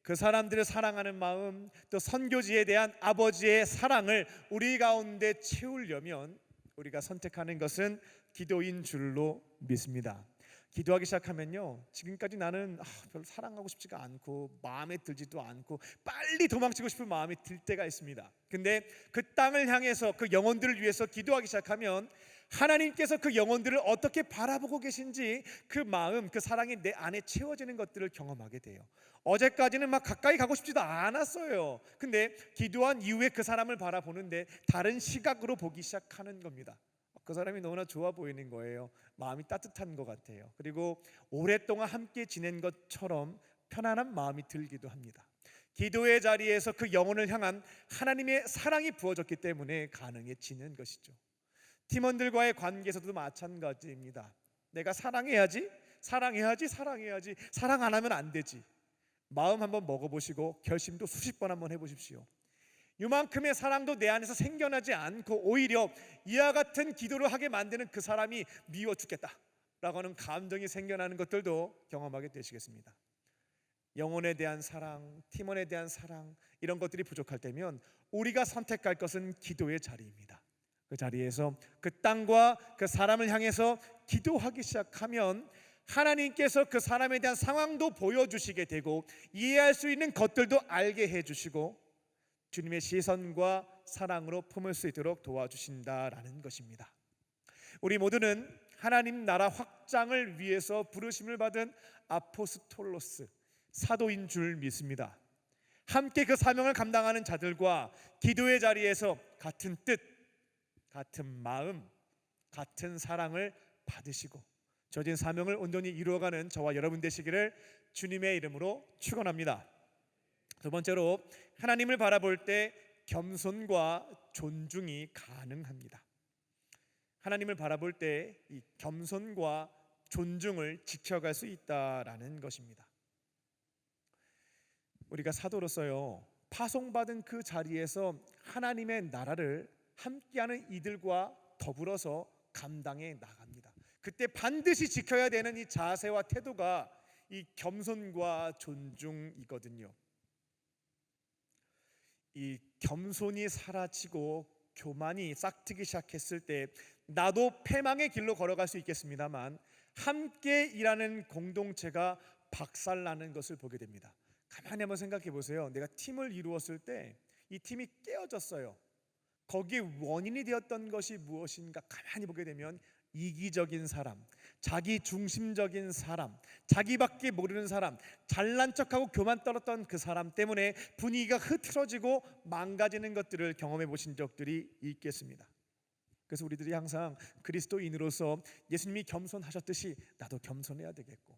그 사람들을 사랑하는 마음, 또 선교지에 대한 아버지의 사랑을 우리 가운데 채우려면 우리가 선택하는 것은 기도인 줄로 믿습니다. 기도하기 시작하면요, 지금까지 나는 별로 사랑하고 싶지가 않고 마음에 들지도 않고 빨리 도망치고 싶은 마음이 들 때가 있습니다. 근데 그 땅을 향해서 그 영혼들을 위해서 기도하기 시작하면 하나님께서 그 영혼들을 어떻게 바라보고 계신지 그 마음, 그 사랑이 내 안에 채워지는 것들을 경험하게 돼요. 어제까지는 막 가까이 가고 싶지도 않았어요. 근데 기도한 이후에 그 사람을 바라보는데 다른 시각으로 보기 시작하는 겁니다. 그 사람이 너무나 좋아 보이는 거예요. 마음이 따뜻한 것 같아요. 그리고 오랫동안 함께 지낸 것처럼 편안한 마음이 들기도 합니다. 기도의 자리에서 그 영혼을 향한 하나님의 사랑이 부어졌기 때문에 가능해지는 것이죠. 팀원들과의 관계에서도 마찬가지입니다. 내가 사랑해야지, 사랑 안 하면 안 되지. 마음 한번 먹어보시고 결심도 수십 번 한번 해보십시오. 이만큼의 사랑도 내 안에서 생겨나지 않고 오히려 이와 같은 기도를 하게 만드는 그 사람이 미워 죽겠다라고 하는 감정이 생겨나는 것들도 경험하게 되시겠습니다. 영혼에 대한 사랑, 팀원에 대한 사랑, 이런 것들이 부족할 때면 우리가 선택할 것은 기도의 자리입니다. 그 자리에서 그 땅과 그 사람을 향해서 기도하기 시작하면 하나님께서 그 사람에 대한 상황도 보여주시게 되고 이해할 수 있는 것들도 알게 해주시고 주님의 시선과 사랑으로 품을 수 있도록 도와주신다라는 것입니다. 우리 모두는 하나님 나라 확장을 위해서 부르심을 받은 아포스톨로스, 사도인 줄 믿습니다. 함께 그 사명을 감당하는 자들과 기도의 자리에서 같은 뜻, 같은 마음, 같은 사랑을 받으시고 주어진 사명을 온전히 이루어가는 저와 여러분 되시기를 주님의 이름으로 축원합니다. 두 번째로, 하나님을 바라볼 때 겸손과 존중이 가능합니다. 하나님을 바라볼 때 이 겸손과 존중을 지켜갈 수 있다라는 것입니다. 우리가 사도로서요, 파송받은 그 자리에서 하나님의 나라를 함께하는 이들과 더불어서 감당해 나갑니다. 그때 반드시 지켜야 되는 이 자세와 태도가 이 겸손과 존중이거든요. 이 겸손이 사라지고 교만이 싹트기 시작했을 때 나도 패망의 길로 걸어갈 수 있겠습니다만 함께 일하는 공동체가 박살나는 것을 보게 됩니다. 가만히 한번 생각해 보세요. 내가 팀을 이루었을 때 이 팀이 깨어졌어요. 거기에 원인이 되었던 것이 무엇인가 가만히 보게 되면 이기적인 사람, 자기 중심적인 사람, 자기밖에 모르는 사람, 잘난 척하고 교만 떨었던 그 사람 때문에 분위기가 흐트러지고 망가지는 것들을 경험해 보신 적들이 있겠습니다. 그래서 우리들이 항상 그리스도인으로서 예수님이 겸손하셨듯이 나도 겸손해야 되겠고,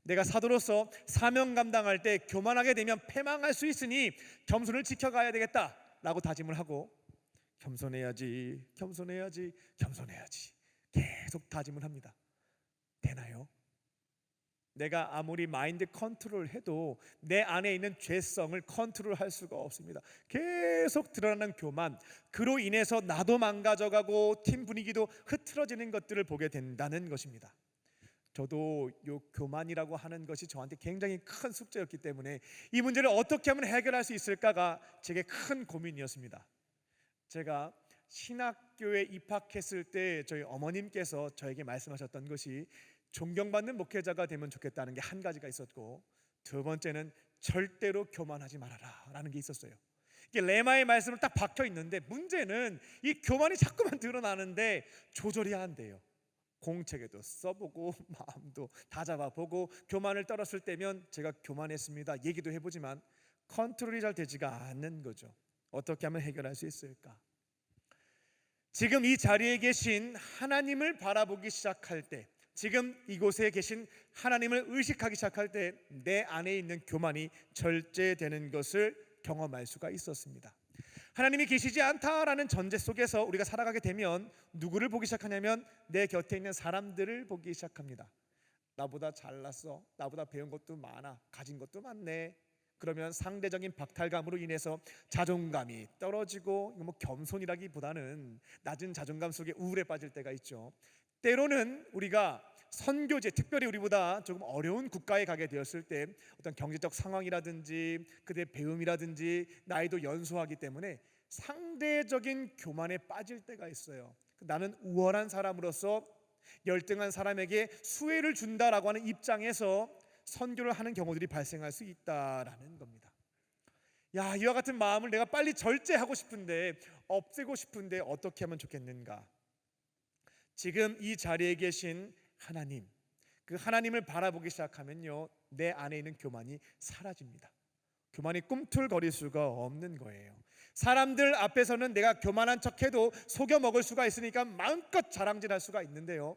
내가 사도로서 사명 감당할 때 교만하게 되면 패망할 수 있으니 겸손을 지켜가야 되겠다라고 다짐을 하고, 겸손해야지, 겸손해야지, 겸손해야지 계속 다짐을 합니다. 되나요? 내가 아무리 마인드 컨트롤 해도 내 안에 있는 죄성을 컨트롤할 수가 없습니다. 계속 드러나는 교만, 그로 인해서 나도 망가져가고 팀 분위기도 흐트러지는 것들을 보게 된다는 것입니다. 저도 요 교만이라고 하는 것이 저한테 굉장히 큰 숙제였기 때문에 이 문제를 어떻게 하면 해결할 수 있을까가 제게 큰 고민이었습니다. 제가 신학교에 입학했을 때 저희 어머님께서 저에게 말씀하셨던 것이 존경받는 목회자가 되면 좋겠다는 게 한 가지가 있었고, 두 번째는 절대로 교만하지 말아라 라는 게 있었어요. 이게 레마의 말씀을 딱 박혀 있는데, 문제는 이 교만이 자꾸만 드러나는데 조절이 안 돼요. 공책에도 써보고 마음도 다잡아보고, 교만을 떨었을 때면 제가 교만했습니다 얘기도 해보지만 컨트롤이 잘 되지가 않는 거죠. 어떻게 하면 해결할 수 있을까? 지금 이 자리에 계신 하나님을 바라보기 시작할 때, 지금 이곳에 계신 하나님을 의식하기 시작할 때 내 안에 있는 교만이 절제되는 것을 경험할 수가 있었습니다. 하나님이 계시지 않다라는 전제 속에서 우리가 살아가게 되면 누구를 보기 시작하냐면 내 곁에 있는 사람들을 보기 시작합니다. 나보다 잘났어, 나보다 배운 것도 많아, 가진 것도 많네. 그러면 상대적인 박탈감으로 인해서 자존감이 떨어지고, 이거 뭐 겸손이라기보다는 낮은 자존감 속에 우울에 빠질 때가 있죠. 때로는 우리가 선교제, 특별히 우리보다 조금 어려운 국가에 가게 되었을 때 어떤 경제적 상황이라든지 그들의 배움이라든지 나이도 연소하기 때문에 상대적인 교만에 빠질 때가 있어요. 나는 우월한 사람으로서 열등한 사람에게 수혜를 준다라고 하는 입장에서 선교를 하는 경우들이 발생할 수 있다라는 겁니다. 야, 이와 같은 마음을 내가 빨리 절제하고 싶은데, 없애고 싶은데 어떻게 하면 좋겠는가? 지금 이 자리에 계신 하나님, 그 하나님을 바라보기 시작하면요, 내 안에 있는 교만이 사라집니다. 교만이 꿈틀거릴 수가 없는 거예요. 사람들 앞에서는 내가 교만한 척해도 속여 먹을 수가 있으니까 마음껏 자랑질할 수가 있는데요,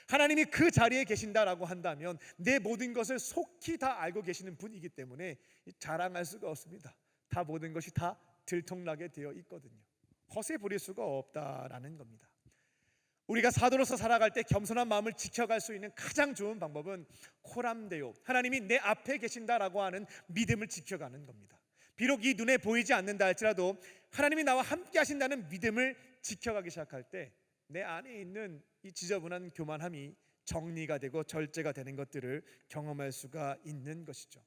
하나님이 그 자리에 계신다라고 한다면 내 모든 것을 속히 다 알고 계시는 분이기 때문에 자랑할 수가 없습니다. 다 모든 것이 다 들통나게 되어 있거든요. 허세 부릴 수가 없다라는 겁니다. 우리가 사도로서 살아갈 때 겸손한 마음을 지켜갈 수 있는 가장 좋은 방법은 코람데오, 하나님이 내 앞에 계신다라고 하는 믿음을 지켜가는 겁니다. 비록 이 눈에 보이지 않는다 할지라도 하나님이 나와 함께 하신다는 믿음을 지켜가기 시작할 때 내 안에 있는 이 지저분한 교만함이 정리가 되고 절제가 되는 것들을 경험할 수가 있는 것이죠.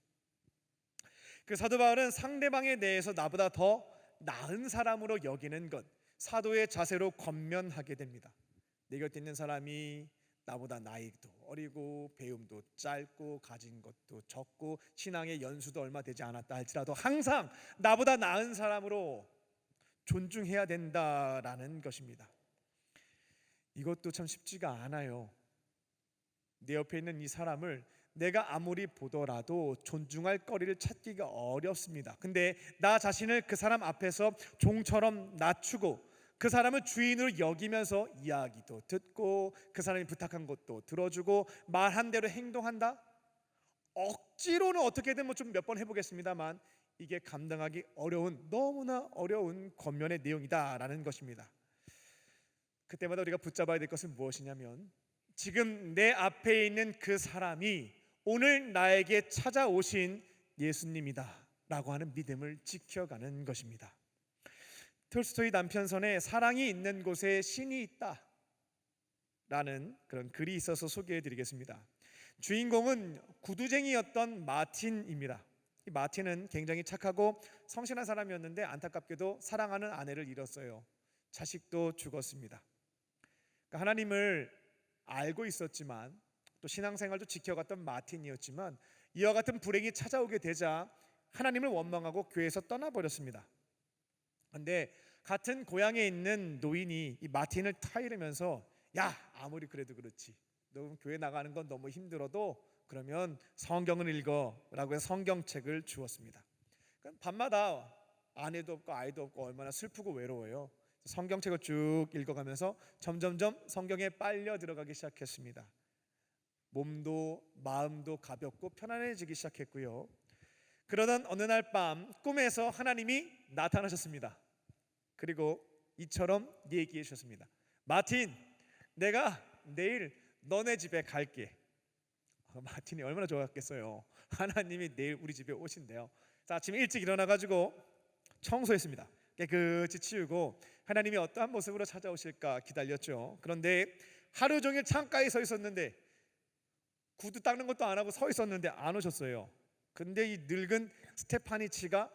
그 사도 바울은 상대방에 대해서 나보다 더 나은 사람으로 여기는 것, 사도의 자세로 권면하게 됩니다. 내 곁에 있는 사람이 나보다 나이도 어리고 배움도 짧고 가진 것도 적고 신앙의 연수도 얼마 되지 않았다 할지라도 항상 나보다 나은 사람으로 존중해야 된다라는 것입니다. 이것도 참 쉽지가 않아요. 내 옆에 있는 이 사람을 내가 아무리 보더라도 존중할 거리를 찾기가 어렵습니다. 근데 나 자신을 그 사람 앞에서 종처럼 낮추고 그 사람을 주인으로 여기면서 이야기도 듣고 그 사람이 부탁한 것도 들어주고 말한 대로 행동한다? 억지로는 어떻게든 뭐 좀 몇 번 해보겠습니다만 이게 감당하기 어려운, 너무나 어려운 권면의 내용이다라는 것입니다. 그때마다 우리가 붙잡아야 될 것은 무엇이냐면, 지금 내 앞에 있는 그 사람이 오늘 나에게 찾아오신 예수님이다 라고 하는 믿음을 지켜가는 것입니다. 톨스토이 단편선에 사랑이 있는 곳에 신이 있다 라는 그런 글이 있어서 소개해드리겠습니다. 주인공은 구두쟁이였던 마틴입니다. 이 마틴은 굉장히 착하고 성실한 사람이었는데 안타깝게도 사랑하는 아내를 잃었어요. 자식도 죽었습니다. 그러니까 하나님을 알고 있었지만 또 신앙생활도 지켜갔던 마틴이었지만 이와 같은 불행이 찾아오게 되자 하나님을 원망하고 교회에서 떠나버렸습니다. 그런데 같은 고향에 있는 노인이 이 마틴을 타이르면서, 야, 아무리 그래도 그렇지, 너 교회 나가는 건 너무 힘들어도 그러면 성경을 읽어라고 해서 성경책을 주었습니다. 그러니까 밤마다 아내도 없고 아이도 없고 얼마나 슬프고 외로워요. 성경책을 쭉 읽어가면서 점점점 성경에 빨려 들어가기 시작했습니다. 몸도 마음도 가볍고 편안해지기 시작했고요. 그러던 어느 날 밤 꿈에서 하나님이 나타나셨습니다. 그리고 이처럼 얘기해 주셨습니다. 마틴, 내가 내일 너네 집에 갈게. 마틴이 얼마나 좋았겠어요. 하나님이 내일 우리 집에 오신대요. 자, 아침 일찍 일어나가지고 청소했습니다. 깨끗이 치우고 하나님이 어떠한 모습으로 찾아오실까 기다렸죠. 그런데 하루 종일 창가에 서 있었는데, 구두 닦는 것도 안 하고 서 있었는데 안 오셨어요. 근데 이 늙은 스테파니치가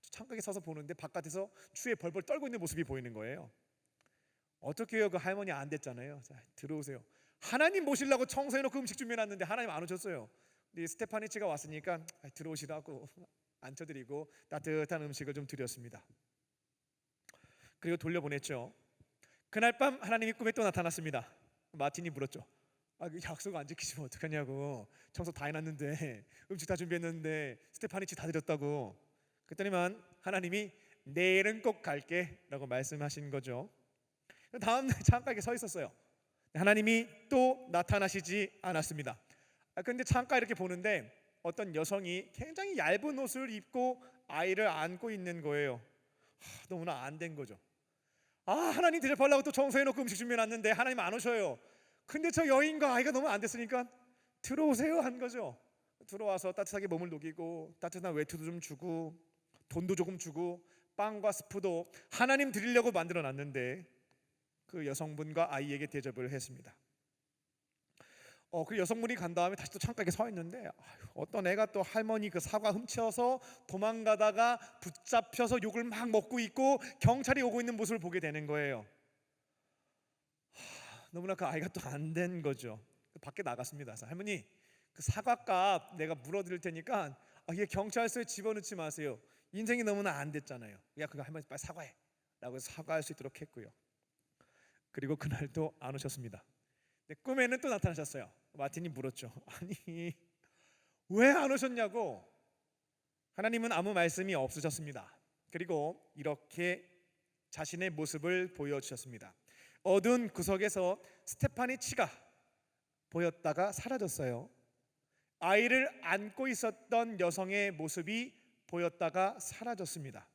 창가에 서서 보는데 바깥에서 추위에 벌벌 떨고 있는 모습이 보이는 거예요. 어떻게 해요? 그 할머니 안 됐잖아요. 자, 들어오세요. 하나님 모시려고 청소해놓고 음식 준비해놨는데 하나님 안 오셨어요. 근데 스테파니치가 왔으니까 들어오시라고 앉혀드리고 따뜻한 음식을 좀 드렸습니다. 그리고 돌려보냈죠. 그날 밤 하나님이 꿈에 또 나타났습니다. 마틴이 물었죠. 약속 안 지키시면 어떡하냐고. 청소 다 해놨는데, 음식 다 준비했는데 스테파니치 다 드렸다고. 그랬더니만 하나님이 내일은 꼭 갈게 라고 말씀하신 거죠. 다음날 창가에 서 있었어요. 하나님이 또 나타나시지 않았습니다. 근데 창가 이렇게 보는데 어떤 여성이 굉장히 얇은 옷을 입고 아이를 안고 있는 거예요. 너무나 안 된 거죠. 하나님 대접하려고 또 청소해놓고 음식 준비해놨는데 하나님 안 오셔요. 근데 저 여인과 아이가 너무 안 됐으니까 들어오세요 한 거죠. 들어와서 따뜻하게 몸을 녹이고 따뜻한 외투도 좀 주고 돈도 조금 주고 빵과 스프도 하나님 드리려고 만들어놨는데 그 여성분과 아이에게 대접을 했습니다. 그 여성분이 간 다음에 다시 또 창가에 서 있는데 어떤 애가 또 할머니 그 사과 훔쳐서 도망가다가 붙잡혀서 욕을 막 먹고 있고 경찰이 오고 있는 모습을 보게 되는 거예요. 너무나 그 아이가 또 안 된 거죠. 밖에 나갔습니다. 할머니, 그 사과값 내가 물어드릴 테니까 이게 경찰서에 집어넣지 마세요. 인생이 너무나 안 됐잖아요. 야, 그거 할머니 빨리 사과해 라고 해서 사과할 수 있도록 했고요. 그리고 그날도 안 오셨습니다. 꿈에는 또 나타나셨어요. 마틴이 물었죠. 아니 왜 안 오셨냐고. 하나님은 아무 말씀이 없으셨습니다. 그리고 이렇게 자신의 모습을 보여주셨습니다. 어두운 구석에서 스테파니치가 보였다가 사라졌어요. 아이를 안고 있었던 여성의 모습이 보였다가 사라졌습니다.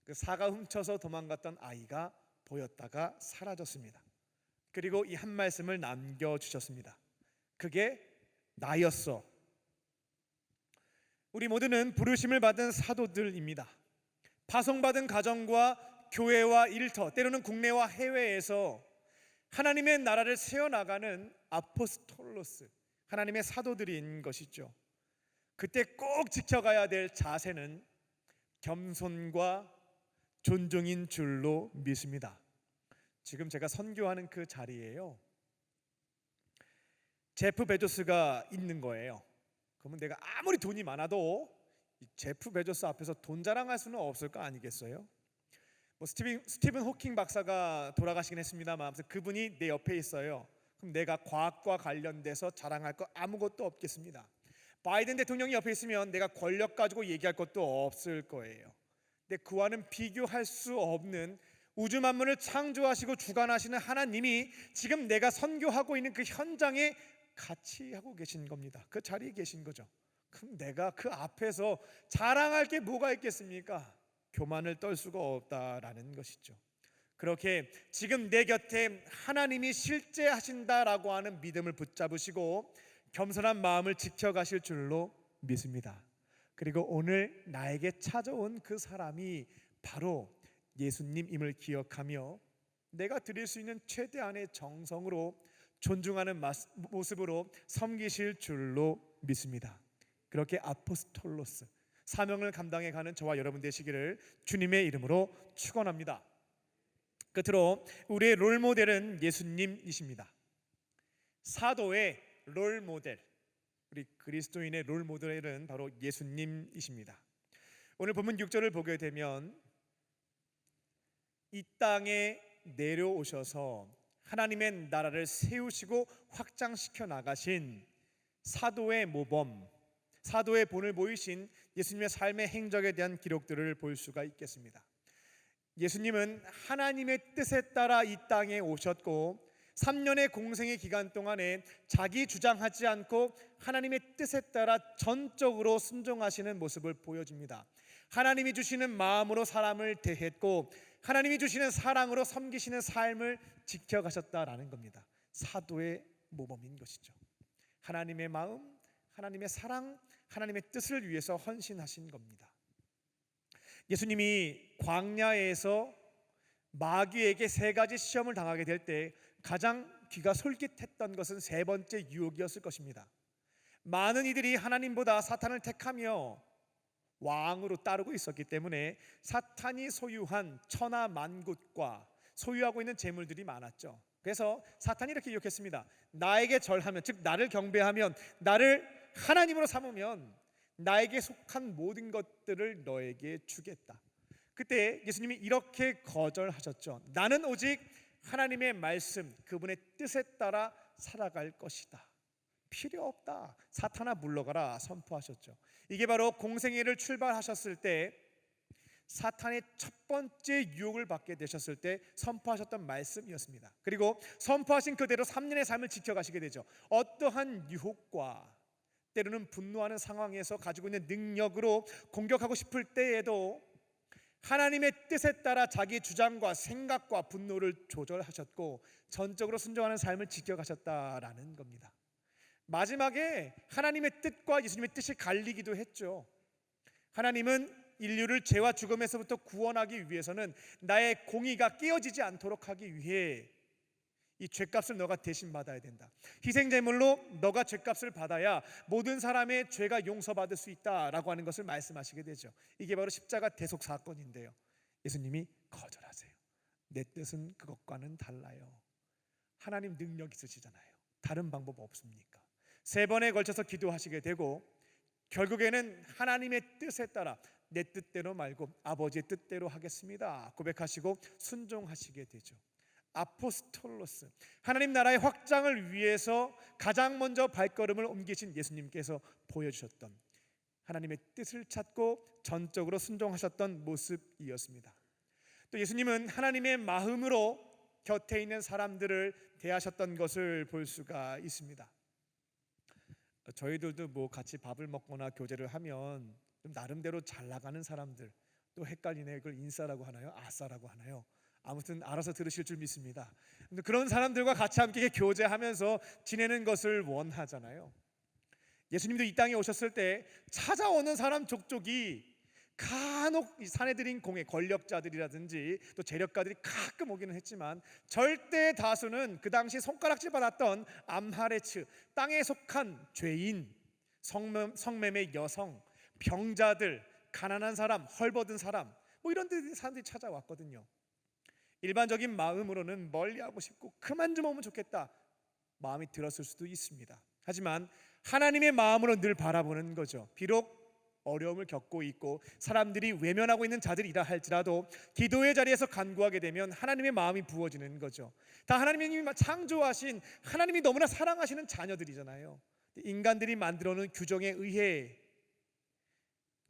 그 사과 훔쳐서 도망갔던 아이가 보였다가 사라졌습니다. 그리고 이 한 말씀을 남겨주셨습니다. 그게 나였어. 우리 모두는 부르심을 받은 사도들입니다. 파송받은 가정과 교회와 일터, 때로는 국내와 해외에서 하나님의 나라를 세워나가는 아포스톨로스, 하나님의 사도들인 것이죠. 그때 꼭 지켜가야 될 자세는 겸손과 존중인 줄로 믿습니다. 지금 제가 선교하는 그 자리에요, 제프 베조스가 있는 거예요. 그러면 내가 아무리 돈이 많아도 이 제프 베조스 앞에서 돈 자랑할 수는 없을 거 아니겠어요? 스티븐 호킹 박사가 돌아가시긴 했습니다만 그분이 내 옆에 있어요. 그럼 내가 과학과 관련돼서 자랑할 거 아무것도 없겠습니다. 바이든 대통령이 옆에 있으면 내가 권력 가지고 얘기할 것도 없을 거예요. 근데 그와는 비교할 수 없는 우주 만물을 창조하시고 주관하시는 하나님이 지금 내가 선교하고 있는 그 현장에 같이 하고 계신 겁니다. 그 자리에 계신 거죠. 그럼 내가 그 앞에서 자랑할 게 뭐가 있겠습니까? 교만을 떨 수가 없다라는 것이죠. 그렇게 지금 내 곁에 하나님이 실제 하신다라고 하는 믿음을 붙잡으시고 겸손한 마음을 지켜가실 줄로 믿습니다. 그리고 오늘 나에게 찾아온 그 사람이 바로 예수님임을 기억하며 내가 드릴 수 있는 최대한의 정성으로 존중하는 모습으로 섬기실 줄로 믿습니다. 그렇게 아포스톨로스, 사명을 감당해 가는 저와 여러분 되시기를 주님의 이름으로 축원합니다. 끝으로 우리의 롤모델은 예수님이십니다. 사도의 롤모델, 우리 그리스도인의 롤모델은 바로 예수님이십니다. 오늘 본문 6절을 보게 되면 이 땅에 내려오셔서 하나님의 나라를 세우시고 확장시켜 나가신 사도의 모범, 사도의 본을 보이신 예수님의 삶의 행적에 대한 기록들을 볼 수가 있겠습니다. 예수님은 하나님의 뜻에 따라 이 땅에 오셨고 3년의 공생의 기간 동안에 자기 주장하지 않고 하나님의 뜻에 따라 전적으로 순종하시는 모습을 보여줍니다. 하나님이 주시는 마음으로 사람을 대했고 하나님이 주시는 사랑으로 섬기시는 삶을 지켜가셨다라는 겁니다. 사도의 모범인 것이죠. 하나님의 마음, 하나님의 사랑, 하나님의 뜻을 위해서 헌신하신 겁니다. 예수님이 광야에서 마귀에게 3가지 시험을 당하게 될 때 가장 귀가 솔깃했던 것은 3번째 유혹이었을 것입니다. 많은 이들이 하나님보다 사탄을 택하며 왕으로 따르고 있었기 때문에 사탄이 소유한 천하 만국과 소유하고 있는 재물들이 많았죠. 그래서 사탄이 이렇게 유혹했습니다. 나에게 절하면, 즉 나를 경배하면, 나를 하나님으로 삼으면 나에게 속한 모든 것들을 너에게 주겠다. 그때 예수님이 이렇게 거절하셨죠. 나는 오직 하나님의 말씀, 그분의 뜻에 따라 살아갈 것이다. 필요 없다. 사탄아 물러가라 선포하셨죠. 이게 바로 공생애를 출발하셨을 때 사탄의 첫 번째 유혹을 받게 되셨을 때 선포하셨던 말씀이었습니다. 그리고 선포하신 그대로 3년의 삶을 지켜가시게 되죠. 어떠한 유혹과 때로는 분노하는 상황에서 가지고 있는 능력으로 공격하고 싶을 때에도 하나님의 뜻에 따라 자기 주장과 생각과 분노를 조절하셨고 전적으로 순종하는 삶을 지켜가셨다라는 겁니다. 마지막에 하나님의 뜻과 예수님의 뜻이 갈리기도 했죠. 하나님은 인류를 죄와 죽음에서부터 구원하기 위해서는 나의 공의가 깨어지지 않도록 하기 위해 이 죄값을 너가 대신 받아야 된다. 희생제물로 너가 죄값을 받아야 모든 사람의 죄가 용서받을 수 있다라고 하는 것을 말씀하시게 되죠. 이게 바로 십자가 대속 사건인데요. 예수님이 거절하세요. 내 뜻은 그것과는 달라요. 하나님 능력 있으시잖아요. 다른 방법 없습니까? 3번에 걸쳐서 기도하시게 되고 결국에는 하나님의 뜻에 따라 내 뜻대로 말고 아버지의 뜻대로 하겠습니다 고백하시고 순종하시게 되죠. 아포스톨로스, 하나님 나라의 확장을 위해서 가장 먼저 발걸음을 옮기신 예수님께서 보여주셨던 하나님의 뜻을 찾고 전적으로 순종하셨던 모습이었습니다. 또 예수님은 하나님의 마음으로 곁에 있는 사람들을 대하셨던 것을 볼 수가 있습니다. 저희들도 뭐 같이 밥을 먹거나 교제를 하면 좀 나름대로 잘 나가는 사람들, 또 헷갈리네, 이걸 인싸라고 하나요? 아싸라고 하나요? 아무튼 알아서 들으실 줄 믿습니다. 근데 그런 사람들과 같이 함께 교제하면서 지내는 것을 원하잖아요. 예수님도 이 땅에 오셨을 때 찾아오는 사람 족족이 간혹 이 사내들인 공의 권력자들이라든지 또 재력가들이 가끔 오기는 했지만 절대 다수는 그 당시 손가락질 받았던 암하레츠, 땅에 속한 죄인, 성매매 여성, 병자들, 가난한 사람, 헐벗은 사람, 뭐 이런 사람들이 찾아왔거든요. 일반적인 마음으로는 멀리하고 싶고 그만 좀 오면 좋겠다 마음이 들었을 수도 있습니다. 하지만 하나님의 마음으로 늘 바라보는 거죠. 비록 어려움을 겪고 있고 사람들이 외면하고 있는 자들이라 할지라도 기도의 자리에서 간구하게 되면 하나님의 마음이 부어지는 거죠. 다 하나님이 창조하신, 하나님이 너무나 사랑하시는 자녀들이잖아요. 인간들이 만들어놓은 규정에 의해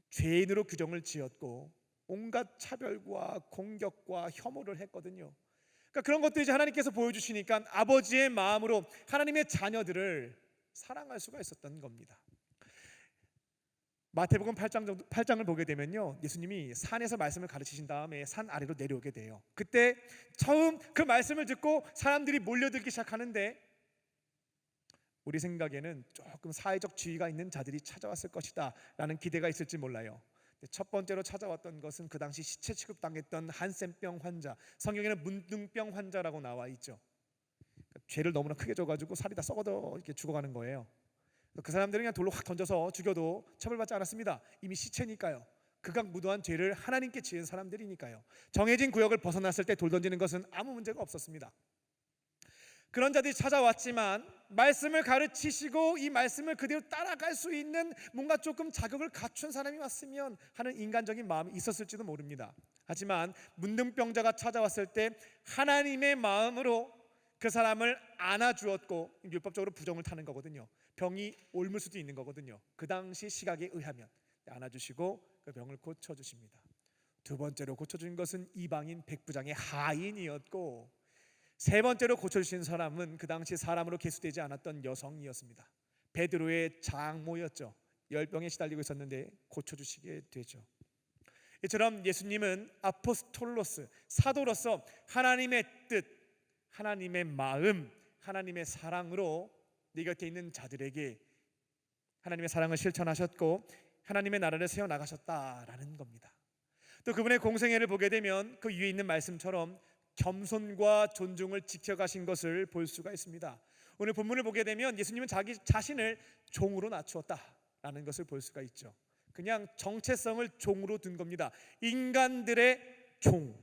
죄인으로 규정을 지었고 온갖 차별과 공격과 혐오를 했거든요. 그러니까 그런 것도 이제 하나님께서 보여주시니까 아버지의 마음으로 하나님의 자녀들을 사랑할 수가 있었던 겁니다. 마태복음 8장을 보게 되면요, 예수님이 산에서 말씀을 가르치신 다음에 산 아래로 내려오게 돼요. 그때 처음 그 말씀을 듣고 사람들이 몰려들기 시작하는데 우리 생각에는 조금 사회적 지위가 있는 자들이 찾아왔을 것이다 라는 기대가 있을지 몰라요. 첫 번째로 찾아왔던 것은 그 당시 시체 취급당했던 한센병 환자, 성경에는 문둥병 환자라고 나와 있죠. 죄를 너무나 크게 져가지고 살이 다 썩어도 이렇게 죽어가는 거예요. 그 사람들은 그냥 돌로 확 던져서 죽여도 처벌받지 않았습니다. 이미 시체니까요. 극악무도한 죄를 하나님께 지은 사람들이니까요. 정해진 구역을 벗어났을 때 돌 던지는 것은 아무 문제가 없었습니다. 그런 자들이 찾아왔지만 말씀을 가르치시고 이 말씀을 그대로 따라갈 수 있는 뭔가 조금 자격을 갖춘 사람이 왔으면 하는 인간적인 마음이 있었을지도 모릅니다. 하지만 문둥병자가 찾아왔을 때 하나님의 마음으로 그 사람을 안아주었고, 율법적으로 부정을 타는 거거든요. 병이 옮을 수도 있는 거거든요. 그 당시 시각에 의하면 안아주시고 그 병을 고쳐주십니다. 두 번째로 고쳐준 것은 이방인 백부장의 하인이었고, 세 번째로 고쳐주신 사람은 그 당시 사람으로 계수되지 않았던 여성이었습니다. 베드로의 장모였죠. 열병에 시달리고 있었는데 고쳐주시게 되죠. 이처럼 예수님은 아포스톨로스, 사도로서 하나님의 뜻, 하나님의 마음, 하나님의 사랑으로 네 곁에 있는 자들에게 하나님의 사랑을 실천하셨고 하나님의 나라를 세워나가셨다라는 겁니다. 또 그분의 공생애를 보게 되면 그 위에 있는 말씀처럼 겸손과 존중을 지켜가신 것을 볼 수가 있습니다. 오늘 본문을 보게 되면 예수님은 자기 자신을 종으로 낮추었다라는 것을 볼 수가 있죠. 그냥 정체성을 종으로 둔 겁니다. 인간들의 종,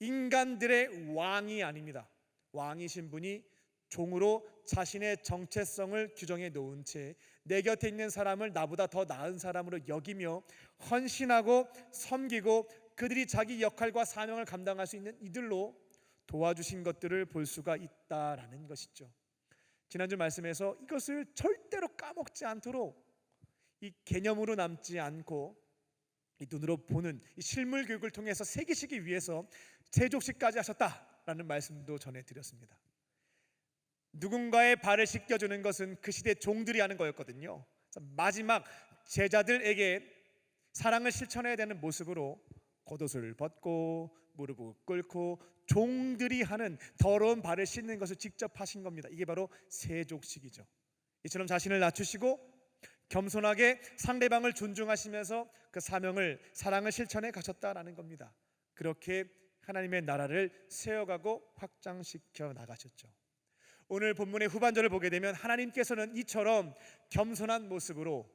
인간들의 왕이 아닙니다. 왕이신 분이 종으로 자신의 정체성을 규정해 놓은 채 내 곁에 있는 사람을 나보다 더 나은 사람으로 여기며 헌신하고 섬기고 그들이 자기 역할과 사명을 감당할 수 있는 이들로 도와주신 것들을 볼 수가 있다라는 것이죠. 지난주 말씀에서 이것을 절대로 까먹지 않도록 이 개념으로 남지 않고 이 눈으로 보는 이 실물 교육을 통해서 새기시기 위해서 세족식까지 하셨다라는 말씀도 전해드렸습니다. 누군가의 발을 씻겨주는 것은 그 시대 종들이 하는 거였거든요. 마지막 제자들에게 사랑을 실천해야 되는 모습으로 겉옷을 벗고 무릎을 꿇고 종들이 하는 더러운 발을 씻는 것을 직접 하신 겁니다. 이게 바로 세족식이죠. 이처럼 자신을 낮추시고 겸손하게 상대방을 존중하시면서 그 사명을 사랑을 실천해 가셨다라는 겁니다. 그렇게 하나님의 나라를 세워가고 확장시켜 나가셨죠. 오늘 본문의 후반절을 보게 되면 하나님께서는 이처럼 겸손한 모습으로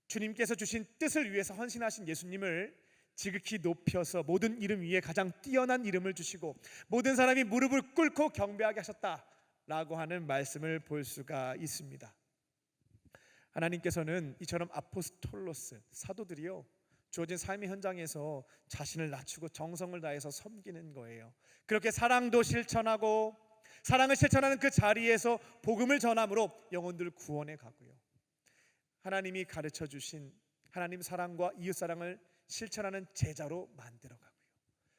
주님께서 주신 뜻을 위해서 헌신하신 예수님을 지극히 높여서 모든 이름 위에 가장 뛰어난 이름을 주시고 모든 사람이 무릎을 꿇고 경배하게 하셨다라고 하는 말씀을 볼 수가 있습니다. 하나님께서는 이처럼 아포스톨로스, 사도들이요, 주어진 삶의 현장에서 자신을 낮추고 정성을 다해서 섬기는 거예요. 그렇게 사랑도 실천하고 사랑을 실천하는 그 자리에서 복음을 전함으로 영혼들을 구원해 가고요. 하나님이 가르쳐 주신 하나님 사랑과 이웃 사랑을 실천하는 제자로 만들어 가고요.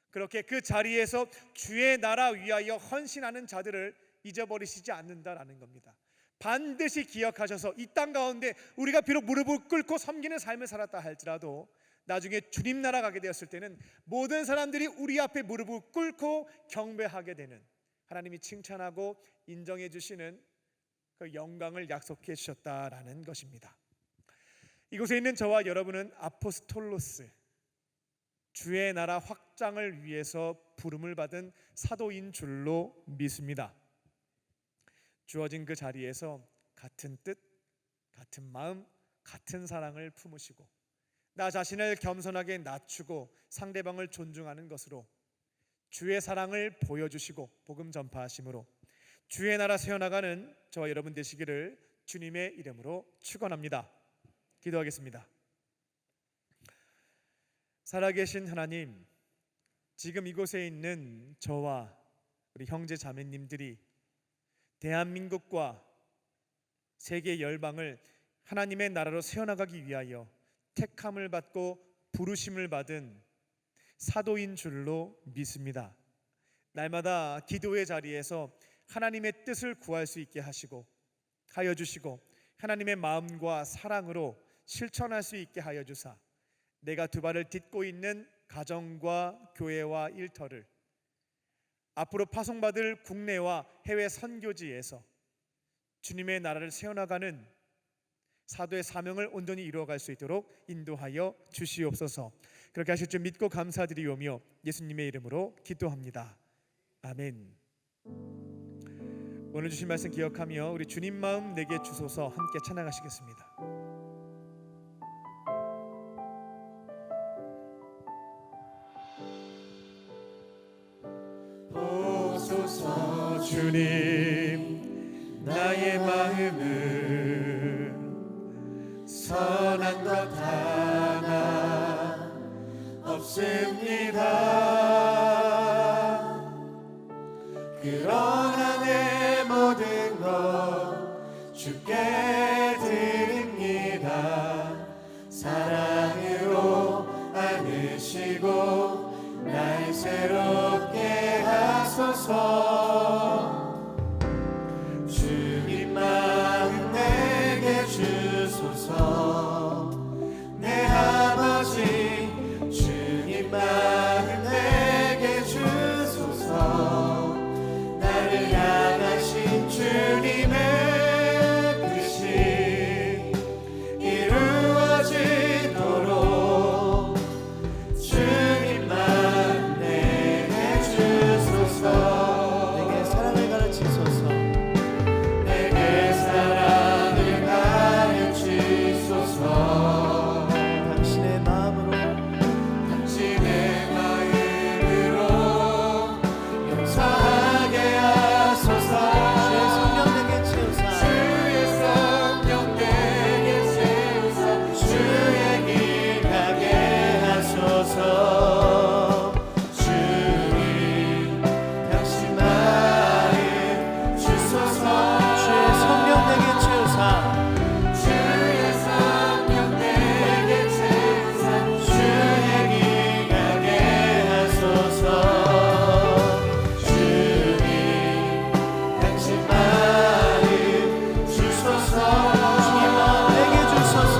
그렇게 그 자리에서 주의 나라 위하여 헌신하는 자들을 잊어버리시지 않는다라는 겁니다. 반드시 기억하셔서 이 땅 가운데 우리가 비록 무릎을 꿇고 섬기는 삶을 살았다 할지라도 나중에 주님 나라 가게 되었을 때는 모든 사람들이 우리 앞에 무릎을 꿇고 경배하게 되는, 하나님이 칭찬하고 인정해 주시는 그 영광을 약속해 주셨다라는 것입니다. 이곳에 있는 저와 여러분은 아포스톨로스, 주의 나라 확장을 위해서 부름을 받은 사도인 줄로 믿습니다. 주어진 그 자리에서 같은 뜻, 같은 마음, 같은 사랑을 품으시고 나 자신을 겸손하게 낮추고 상대방을 존중하는 것으로 주의 사랑을 보여주시고 복음 전파하심으로 주의 나라 세워나가는 저와 여러분 되시기를 주님의 이름으로 축원합니다. 기도하겠습니다. 살아계신 하나님, 지금 이곳에 있는 저와 우리 형제 자매님들이 대한민국과 세계 열방을 하나님의 나라로 세워나가기 위하여 택함을 받고 부르심을 받은 사도인 줄로 믿습니다. 날마다 기도의 자리에서 하나님의 뜻을 구할 수 있게 하시고 하여 주시고 하나님의 마음과 사랑으로 실천할 수 있게 하여 주사 내가 두 발을 딛고 있는 가정과 교회와 일터를 앞으로 파송받을 국내와 해외 선교지에서 주님의 나라를 세워나가는 사도의 사명을 온전히 이루어갈 수 있도록 인도하여 주시옵소서. 그렇게 하실 줄 믿고 감사드리오며 예수님의 이름으로 기도합니다. 아멘. 오늘 주신 말씀 기억하며 우리 주님 마음 내게 주소서 함께 찬양하시겠습니다. 보소서 주님, 나의 마음은 선한 것 하나 없습니다. 그러나 내 모든 것 주께 드립니다. 사랑으로 안으시고 날 새롭게 하소서. 주님 마음 내게 주소서. 내 아버지 주님 마음 내게 주소서. 나를 향하신 주님의 뜻이 이루어지도록 주님 마음 내게 주소서. 내게 사랑을 가르치소서. 내게 사랑을 가르치소서. 당신의 마음으로 당신의 마음으로 용서하게 하소서. 주의 성령 내게 채우사. 주의 성령 내게 채우사. 주의 길 가게 하소서. 주님 당신 마음 주소서. 주의 성령 내게 채우사. 주의 성령 내게 채우사. 주의 길 가게 하소서. 주님 당신 마음 주소서. 주님 마음 내게 주소서.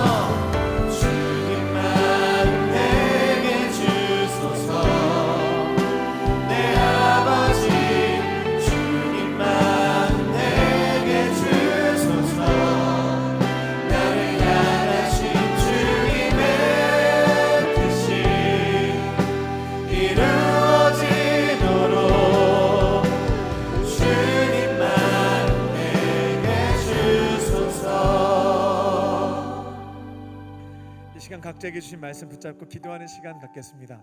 주님 마음 내게 주소서. 내 아버지 주님 마음 내게 주소서. 나를 향하신 주님의 뜻이 이루어지도록 주님 마음 내게 주소서. 이 시간 각자에게 주신 말씀 붙잡고 기도하는 시간 갖겠습니다.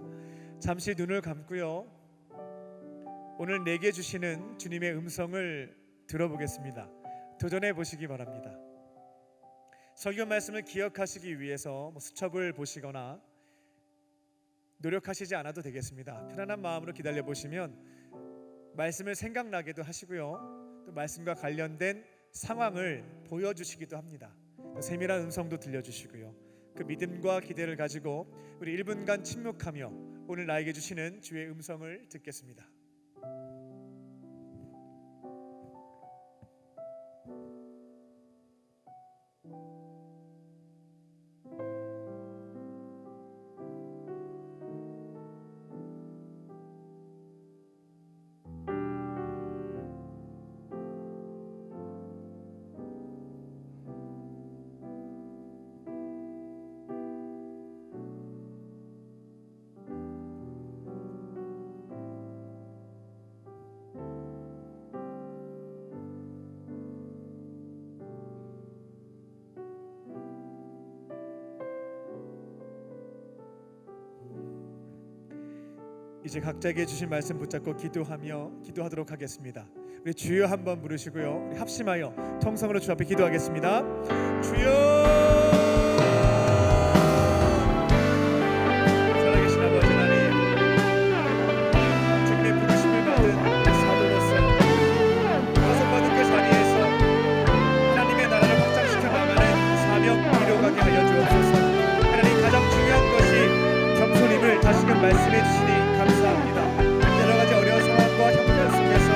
잠시 눈을 감고요. 오늘 내게 주시는 주님의 음성을 들어보겠습니다. 도전해 보시기 바랍니다. 설교 말씀을 기억하시기 위해서 수첩을 보시거나 노력하시지 않아도 되겠습니다. 편안한 마음으로 기다려 보시면 말씀을 생각나게도 하시고요. 또 말씀과 관련된 상황을 보여주시기도 합니다. 세밀한 음성도 들려주시고요. 그 믿음과 기대를 가지고 우리 1분간 침묵하며 오늘 나에게 주시는 주의 음성을 듣겠습니다. 이제 각자에게 주신 말씀 붙잡고 기도하도록 하겠습니다. 우리 주여 한번 부르시고요. 우리 합심하여 통성으로 주 앞에 기도하겠습니다. 주여! 살아계신 아버지 하나님, 주님의 부르심을 받은 사도로서 파송받은 그 자리에서 하나님의 나라를 확장시켜 나가는 사명 이루어가게 하여 주옵소서. 하나님, 가장 중요한 것이 겸손임을 다시금 말씀해 주시니 감사합니다. 여러 가지 어려운 상황과 형편 속에서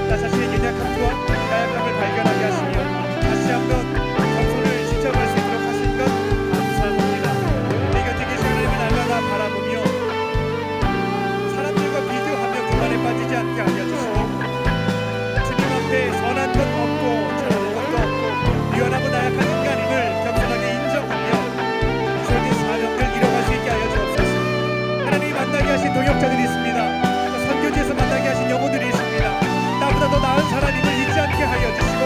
나 자신의 연약함과 나약함을 발견하게 하시며 다시 한번 겸손을 지켜갈 수 있도록 하신 것 감사합니다. 우리가 되게 하나님을 날마다 바라보며 사람들과 비교하며 교만에 빠지지 않게 알려주시고 주님 앞에 선한 것 없고 잘하는 것도 없고 유연하고 나약한 인간임을 겸손하게 인정하며 주어진 사명을 이뤄갈 수 있게 하여 주옵소서. 하나님이 만나게 하신 동역자들이 있습니다. 또 선교지에서 만나게 하신 영혼들이 있습니다. 나보다 더 나은 사람임을 잊지 않게 하여 주시고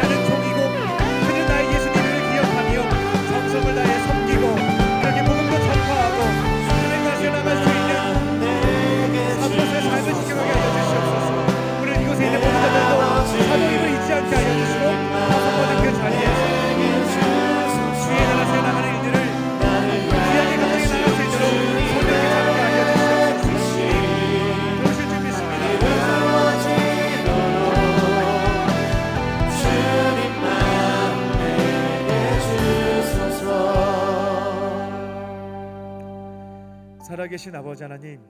나는 종이고 그는 나의 예수님을 기억하며 정성을 다해 섬기고 그렇게 복음도 전파하고 주님의 가시에 나갈 수 있는 사도의 삶을 지켜가게 하여 주시옵소서. 오늘 이곳에 있는 모든 자들도 사도임을 잊지 않게 하여 주시고 다섯번째 그 자리에서 주의 나라에 나가는 일들을 귀하게 감당해 나갈 수 있도록 손쉽게 잡게 하여 주시옵소서. 도우실 줄 믿습니다. 살아계신 아버지 하나님,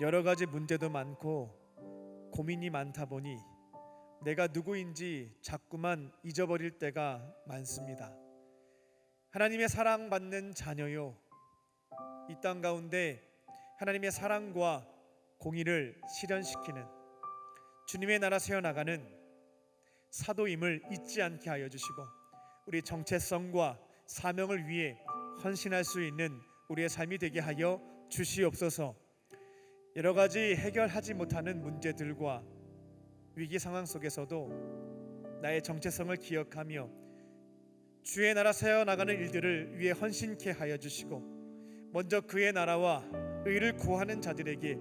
여러 가지 문제도 많고 고민이 많다 보니 내가 누구인지 자꾸만 잊어버릴 때가 많습니다. 하나님의 사랑받는 자녀요, 이 땅 가운데 하나님의 사랑과 공의를 실현시키는 주님의 나라 세워나가는 사도임을 잊지 않게 하여 주시고 우리 정체성과 사명을 위해 헌신할 수 있는 우리의 삶이 되게 하여 주시옵소서. 여러 가지 해결하지 못하는 문제들과 위기 상황 속에서도 나의 정체성을 기억하며 주의 나라 세워나가는 일들을 위해 헌신케 하여 주시고 먼저 그의 나라와 의를 구하는 자들에게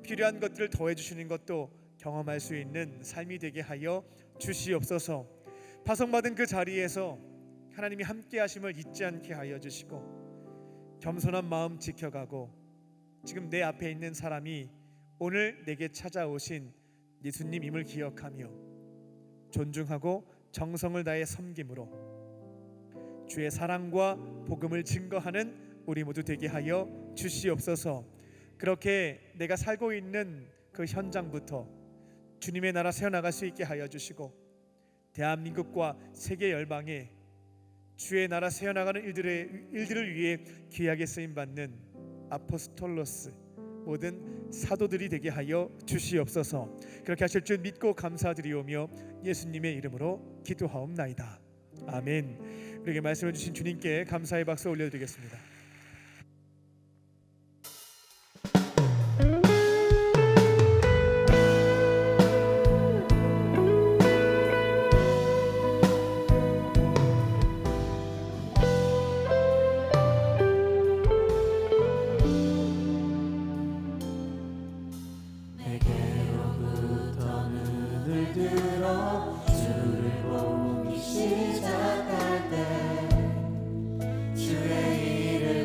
필요한 것들을 더해 주시는 것도 경험할 수 있는 삶이 되게 하여 주시옵소서. 파송받은 그 자리에서 하나님이 함께 하심을 잊지 않게 하여 주시고 겸손한 마음 지켜가고 지금 내 앞에 있는 사람이 오늘 내게 찾아오신 예수님임을 기억하며 존중하고 정성을 다해 섬김으로 주의 사랑과 복음을 증거하는 우리 모두 되게 하여 주시옵소서. 그렇게 내가 살고 있는 그 현장부터 주님의 나라 세워나갈 수 있게 하여 주시고 대한민국과 세계 열방에 주의 나라 세워나가는 일들을 위해 귀하게 쓰임받는 아포스톨로스 모든 사도들이 되게 하여 주시옵소서. 그렇게 하실 줄 믿고 감사드리오며 예수님의 이름으로 기도하옵나이다. 아멘. 우리에게 말씀해 주신 주님께 감사의 박수 올려드리겠습니다. 내게로부터 눈을 들어 주를 보기 시작할 때 주의 일을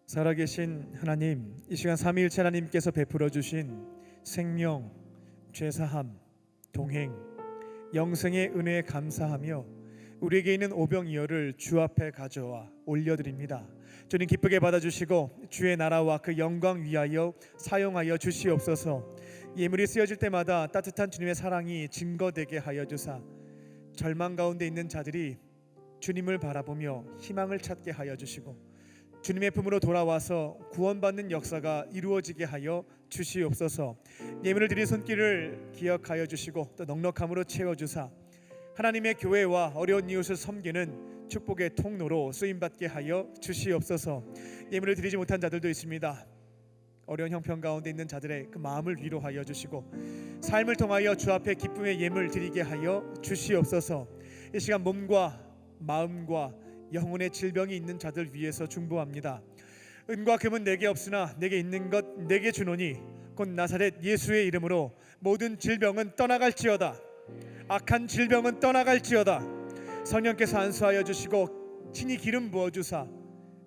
살아계신 하나님, 이 시간 삼위일체 하나님께서 베풀어 주신 생명, 죄사함, 동행, 영생의 은혜에 감사하며 우리에게 있는 오병이어를 주 앞에 가져와 올려드립니다. 주님 기쁘게 받아주시고 주의 나라와 그 영광 위하여 사용하여 주시옵소서. 예물이 쓰여질 때마다 따뜻한 주님의 사랑이 증거되게 하여 주사 절망 가운데 있는 자들이 주님을 바라보며 희망을 찾게 하여 주시고 주님의 품으로 돌아와서 구원받는 역사가 이루어지게 하여 주시옵소서. 예물을 드린 손길을 기억하여 주시고 또 넉넉함으로 채워주사 하나님의 교회와 어려운 이웃을 섬기는 축복의 통로로 쓰임받게 하여 주시옵소서. 예물을 드리지 못한 자들도 있습니다. 어려운 형편 가운데 있는 자들의 그 마음을 위로하여 주시고 삶을 통하여 주 앞에 기쁨의 예물 드리게 하여 주시옵소서. 이 시간 몸과 마음과 영혼의 질병이 있는 자들 위해서 중보합니다. 은과 금은 내게 없으나 내게 있는 것 내게 주노니 곧 나사렛 예수의 이름으로 모든 질병은 떠나갈지어다. 악한 질병은 떠나갈지어다. 성령께서 안수하여 주시고 친히 기름 부어주사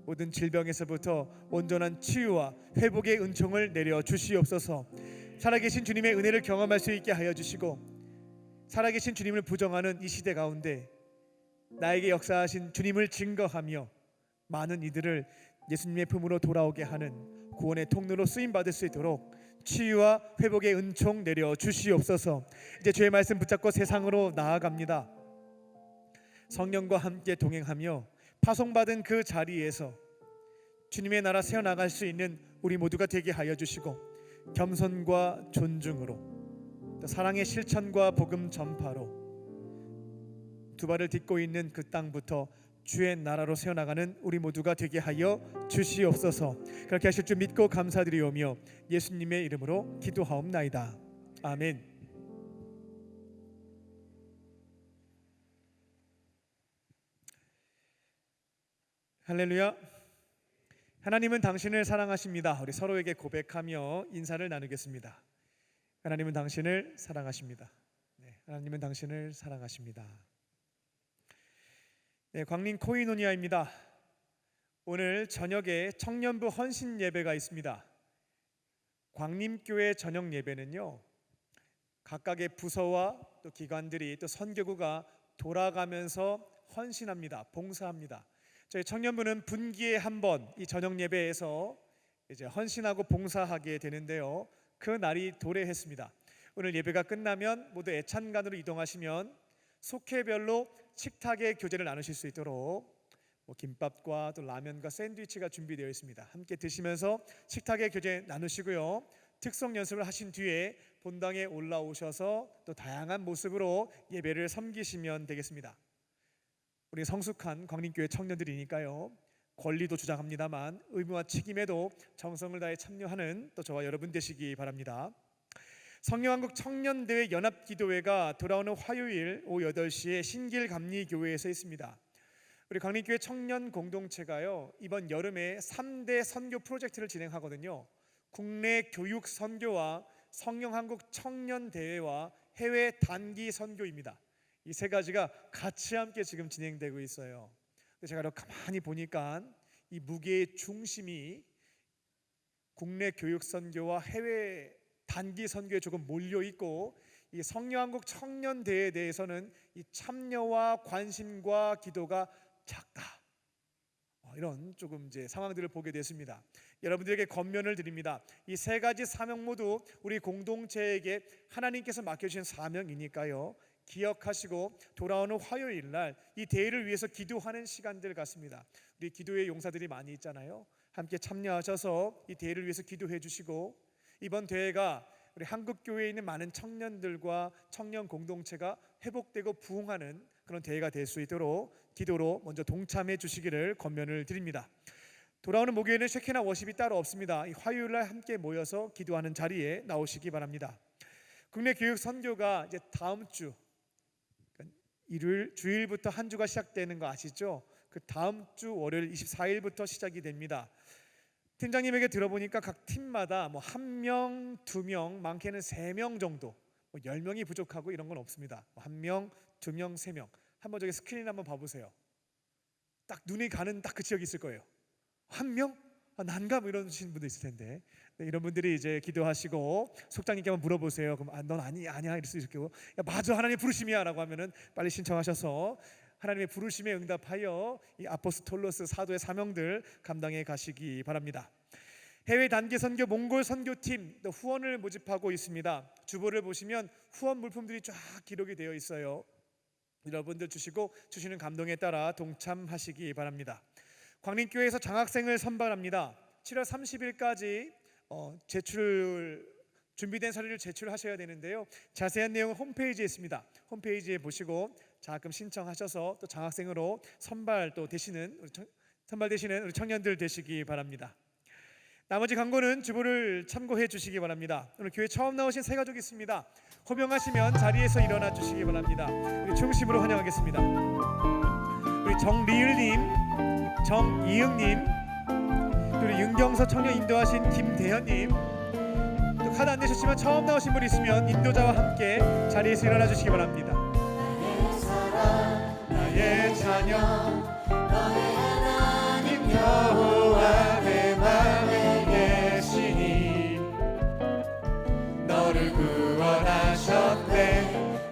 모든 질병에서부터 온전한 치유와 회복의 은총을 내려 주시옵소서. 살아계신 주님의 은혜를 경험할 수 있게 하여 주시고 살아계신 주님을 부정하는 이 시대 가운데 나에게 역사하신 주님을 증거하며 많은 이들을 예수님의 품으로 돌아오게 하는 구원의 통로로 쓰임받을 수 있도록 치유와 회복의 은총 내려 주시옵소서. 이제 주의 말씀 붙잡고 세상으로 나아갑니다. 성령과 함께 동행하며 파송받은 그 자리에서 주님의 나라 세워나갈 수 있는 우리 모두가 되게 하여 주시고 겸손과 존중으로 또 사랑의 실천과 복음 전파로 두 발을 딛고 있는 그 땅부터 주의 나라로 세워나가는 우리 모두가 되게 하여 주시옵소서. 그렇게 하실 줄 믿고 감사드리오며 예수님의 이름으로 기도하옵나이다. 아멘. 할렐루야. 하나님은 당신을 사랑하십니다. 우리 서로에게 고백하며 인사를 나누겠습니다. 하나님은 당신을 사랑하십니다. 네, 하나님은 당신을 사랑하십니다. 네, 광림 코이노니아입니다. 오늘 저녁에 청년부 헌신 예배가 있습니다. 광림교회 저녁 예배는요, 각각의 부서와 또 기관들이 또 선교구가 돌아가면서 헌신합니다. 봉사합니다. 저희 청년부는 분기에 한 번 이 저녁 예배에서 이제 헌신하고 봉사하게 되는데요. 그 날이 도래했습니다. 오늘 예배가 끝나면 모두 애찬간으로 이동하시면 속회별로 식탁의 교제를 나누실 수 있도록 김밥과 또 라면과 샌드위치가 준비되어 있습니다. 함께 드시면서 식탁의 교제 나누시고요. 특성 연습을 하신 뒤에 본당에 올라오셔서 또 다양한 모습으로 예배를 섬기시면 되겠습니다. 우리 성숙한 광림교회 청년들이니까요, 권리도 주장합니다만 의무와 책임에도 정성을 다해 참여하는 또 저와 여러분 되시기 바랍니다. 성령한국 청년대회 연합기도회가 돌아오는 화요일 오후 8시에 신길감리교회에서 있습니다. 우리 광림교회 청년 공동체가요, 이번 여름에 3대 선교 프로젝트를 진행하거든요. 국내 교육 선교와 성령한국 청년대회와 해외 단기 선교입니다. 이 세 가지가 같이 함께 지금 진행되고 있어요. 제가 가만히 보니까 이 무게의 중심이 국내 교육 선교와 해외 단기 선교에 조금 몰려 있고, 이 성령한국 청년대회에 대해서는 이 참여와 관심과 기도가 작다. 이런 조금 이제 상황들을 보게 됐습니다. 여러분들에게 권면을 드립니다. 이 세 가지 사명 모두 우리 공동체에게 하나님께서 맡겨주신 사명이니까요, 기억하시고 돌아오는 화요일 날 이 대회를 위해서 기도하는 시간들 같습니다. 우리 기도의 용사들이 많이 있잖아요. 함께 참여하셔서 이 대회를 위해서 기도해 주시고, 이번 대회가 우리 한국교회에 있는 많은 청년들과 청년 공동체가 회복되고 부흥하는 그런 대회가 될 수 있도록 기도로 먼저 동참해 주시기를 권면을 드립니다. 돌아오는 목요일은 쉐키나 워십이 따로 없습니다. 이 화요일 날 함께 모여서 기도하는 자리에 나오시기 바랍니다. 국내 교육 선교가 이제 다음 주 일요일 주일부터 한 주가 시작되는 거 아시죠? 그 다음 주 월요일 24일부터 시작이 됩니다. 팀장님에게 들어보니까 각 팀마다 뭐 1명, 2명, 많게는 3명 정도, 10명이 부족하고 이런 건 없습니다. 1명, 2명, 3명. 한번 저기 스크린 한번 봐보세요. 딱 눈이 가는 딱 그 지역이 있을 거예요. 1명? 난감 이러시는 분도 있을 텐데, 네, 이런 분들이 이제 기도하시고 속장님께 한번 물어보세요. 그럼 넌 아니야 이럴 수 있고, 야 맞아 하나님 부르심이야라고 하면은 빨리 신청하셔서 하나님의 부르심에 응답하여 이 아포스톨로스 사도의 사명들 감당해 가시기 바랍니다. 해외 단기 선교 몽골 선교팀 또 후원을 모집하고 있습니다. 주보를 보시면 후원 물품들이 쫙 기록이 되어 있어요. 여러분들 주시고 주시는 감동에 따라 동참하시기 바랍니다. 광림교회에서 장학생을 선발합니다. 7월 30일까지 준비된 서류를 제출하셔야 되는데요. 자세한 내용은 홈페이지에 있습니다. 홈페이지에 보시고 장학금 신청하셔서 또 장학생으로 선발되시는 우리 청년들 되시기 바랍니다. 나머지 광고는 주보를 참고해 주시기 바랍니다. 오늘 교회 처음 나오신 새 가족이 있습니다. 호명하시면 자리에서 일어나 주시기 바랍니다. 우리 중심으로 환영하겠습니다. 우리 정리을님, 정이응님, 그리고 윤경서 청년 인도하신 김대현님, 또 카드 안 내셨지만 처음 나오신 분 있으면 인도자와 함께 자리에서 일어나 주시기 바랍니다. 나의 사랑 나의 자녀 너의 하나님 여호와 내 맘에 계시니 너를 구원하셨네.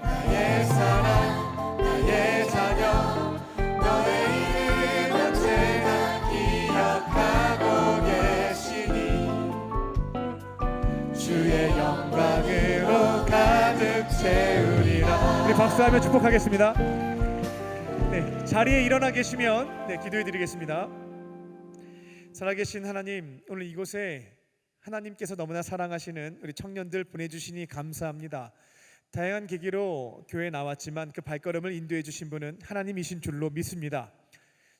나의 사랑 나의 자녀 너의 이름 언제나 기억하고 계시니 주의 영광으로 가득 채우리라. 우리 박수하며 축복하겠습니다. 네, 자리에 일어나 계시면 기도해 드리겠습니다. 살아계신 하나님, 오늘 이곳에 하나님께서 너무나 사랑하시는 우리 청년들 보내주시니 감사합니다. 다양한 계기로 교회에 나왔지만 그 발걸음을 인도해 주신 분은 하나님이신 줄로 믿습니다.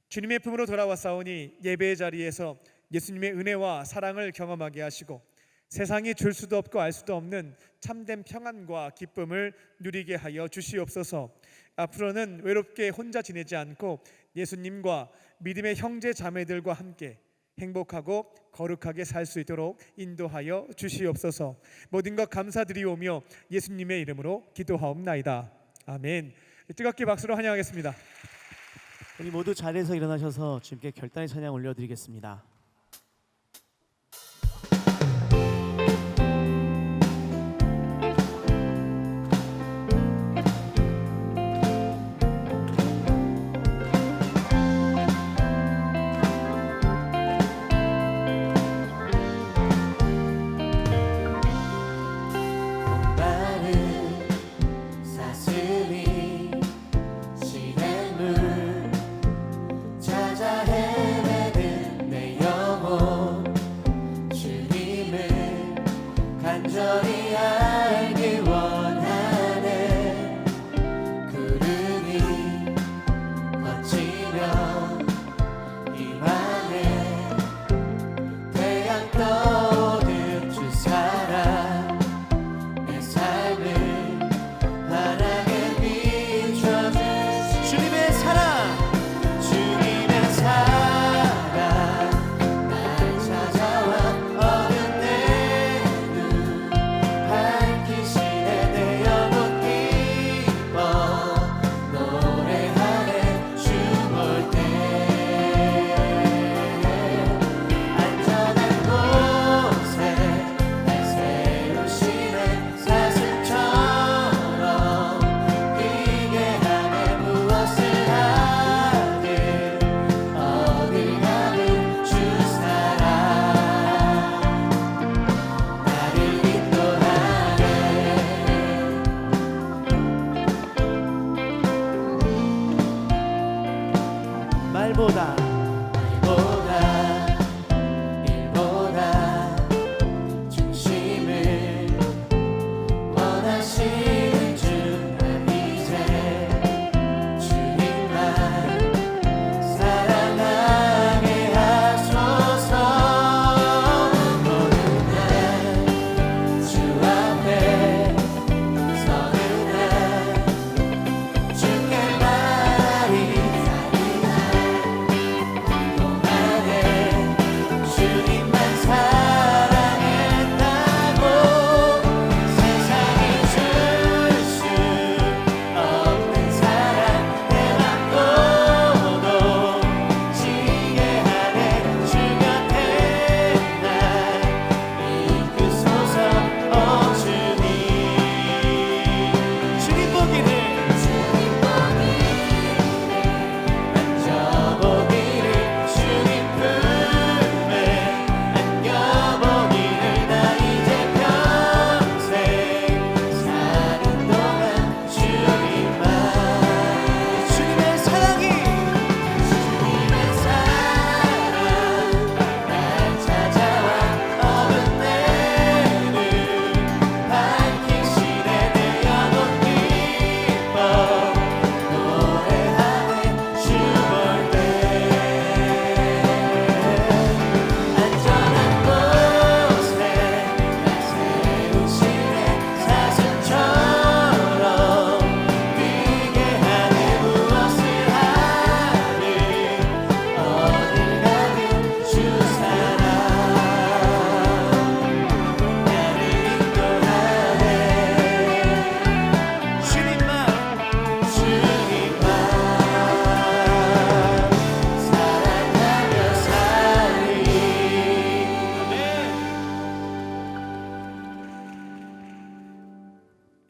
주님의 품으로 돌아왔사오니 예배의 자리에서 예수님의 은혜와 사랑을 경험하게 하시고 세상이 줄 수도 없고 알 수도 없는 참된 평안과 기쁨을 누리게 하여 주시옵소서. 앞으로는 외롭게 혼자 지내지 않고 예수님과 믿음의 형제 자매들과 함께 행복하고 거룩하게 살 수 있도록 인도하여 주시옵소서. 모든 것 감사드리오며 예수님의 이름으로 기도하옵나이다. 아멘. 뜨겁게 박수로 환영하겠습니다. 우리 모두 자리에서 일어나셔서 주님께 결단의 찬양 올려드리겠습니다.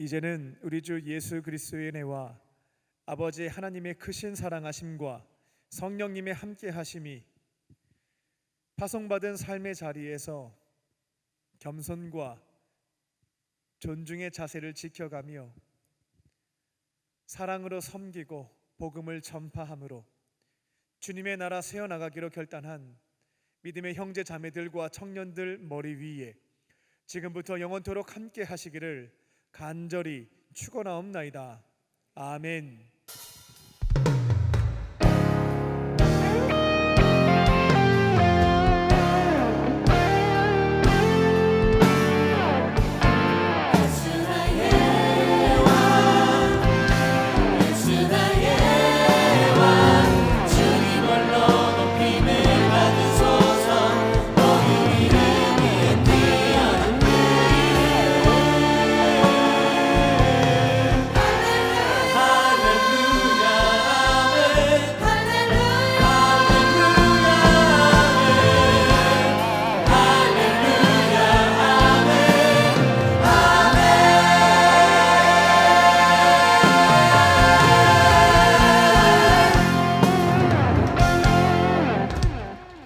이제는 우리 주 예수 그리스도의 은혜와 아버지 하나님의 크신 사랑하심과 성령님의 함께하심이 파송받은 삶의 자리에서 겸손과 존중의 자세를 지켜가며 사랑으로 섬기고 복음을 전파함으로 주님의 나라 세워나가기로 결단한 믿음의 형제 자매들과 청년들 머리 위에 지금부터 영원토록 함께 하시기를 간절히 축원하옵나이다. 아멘.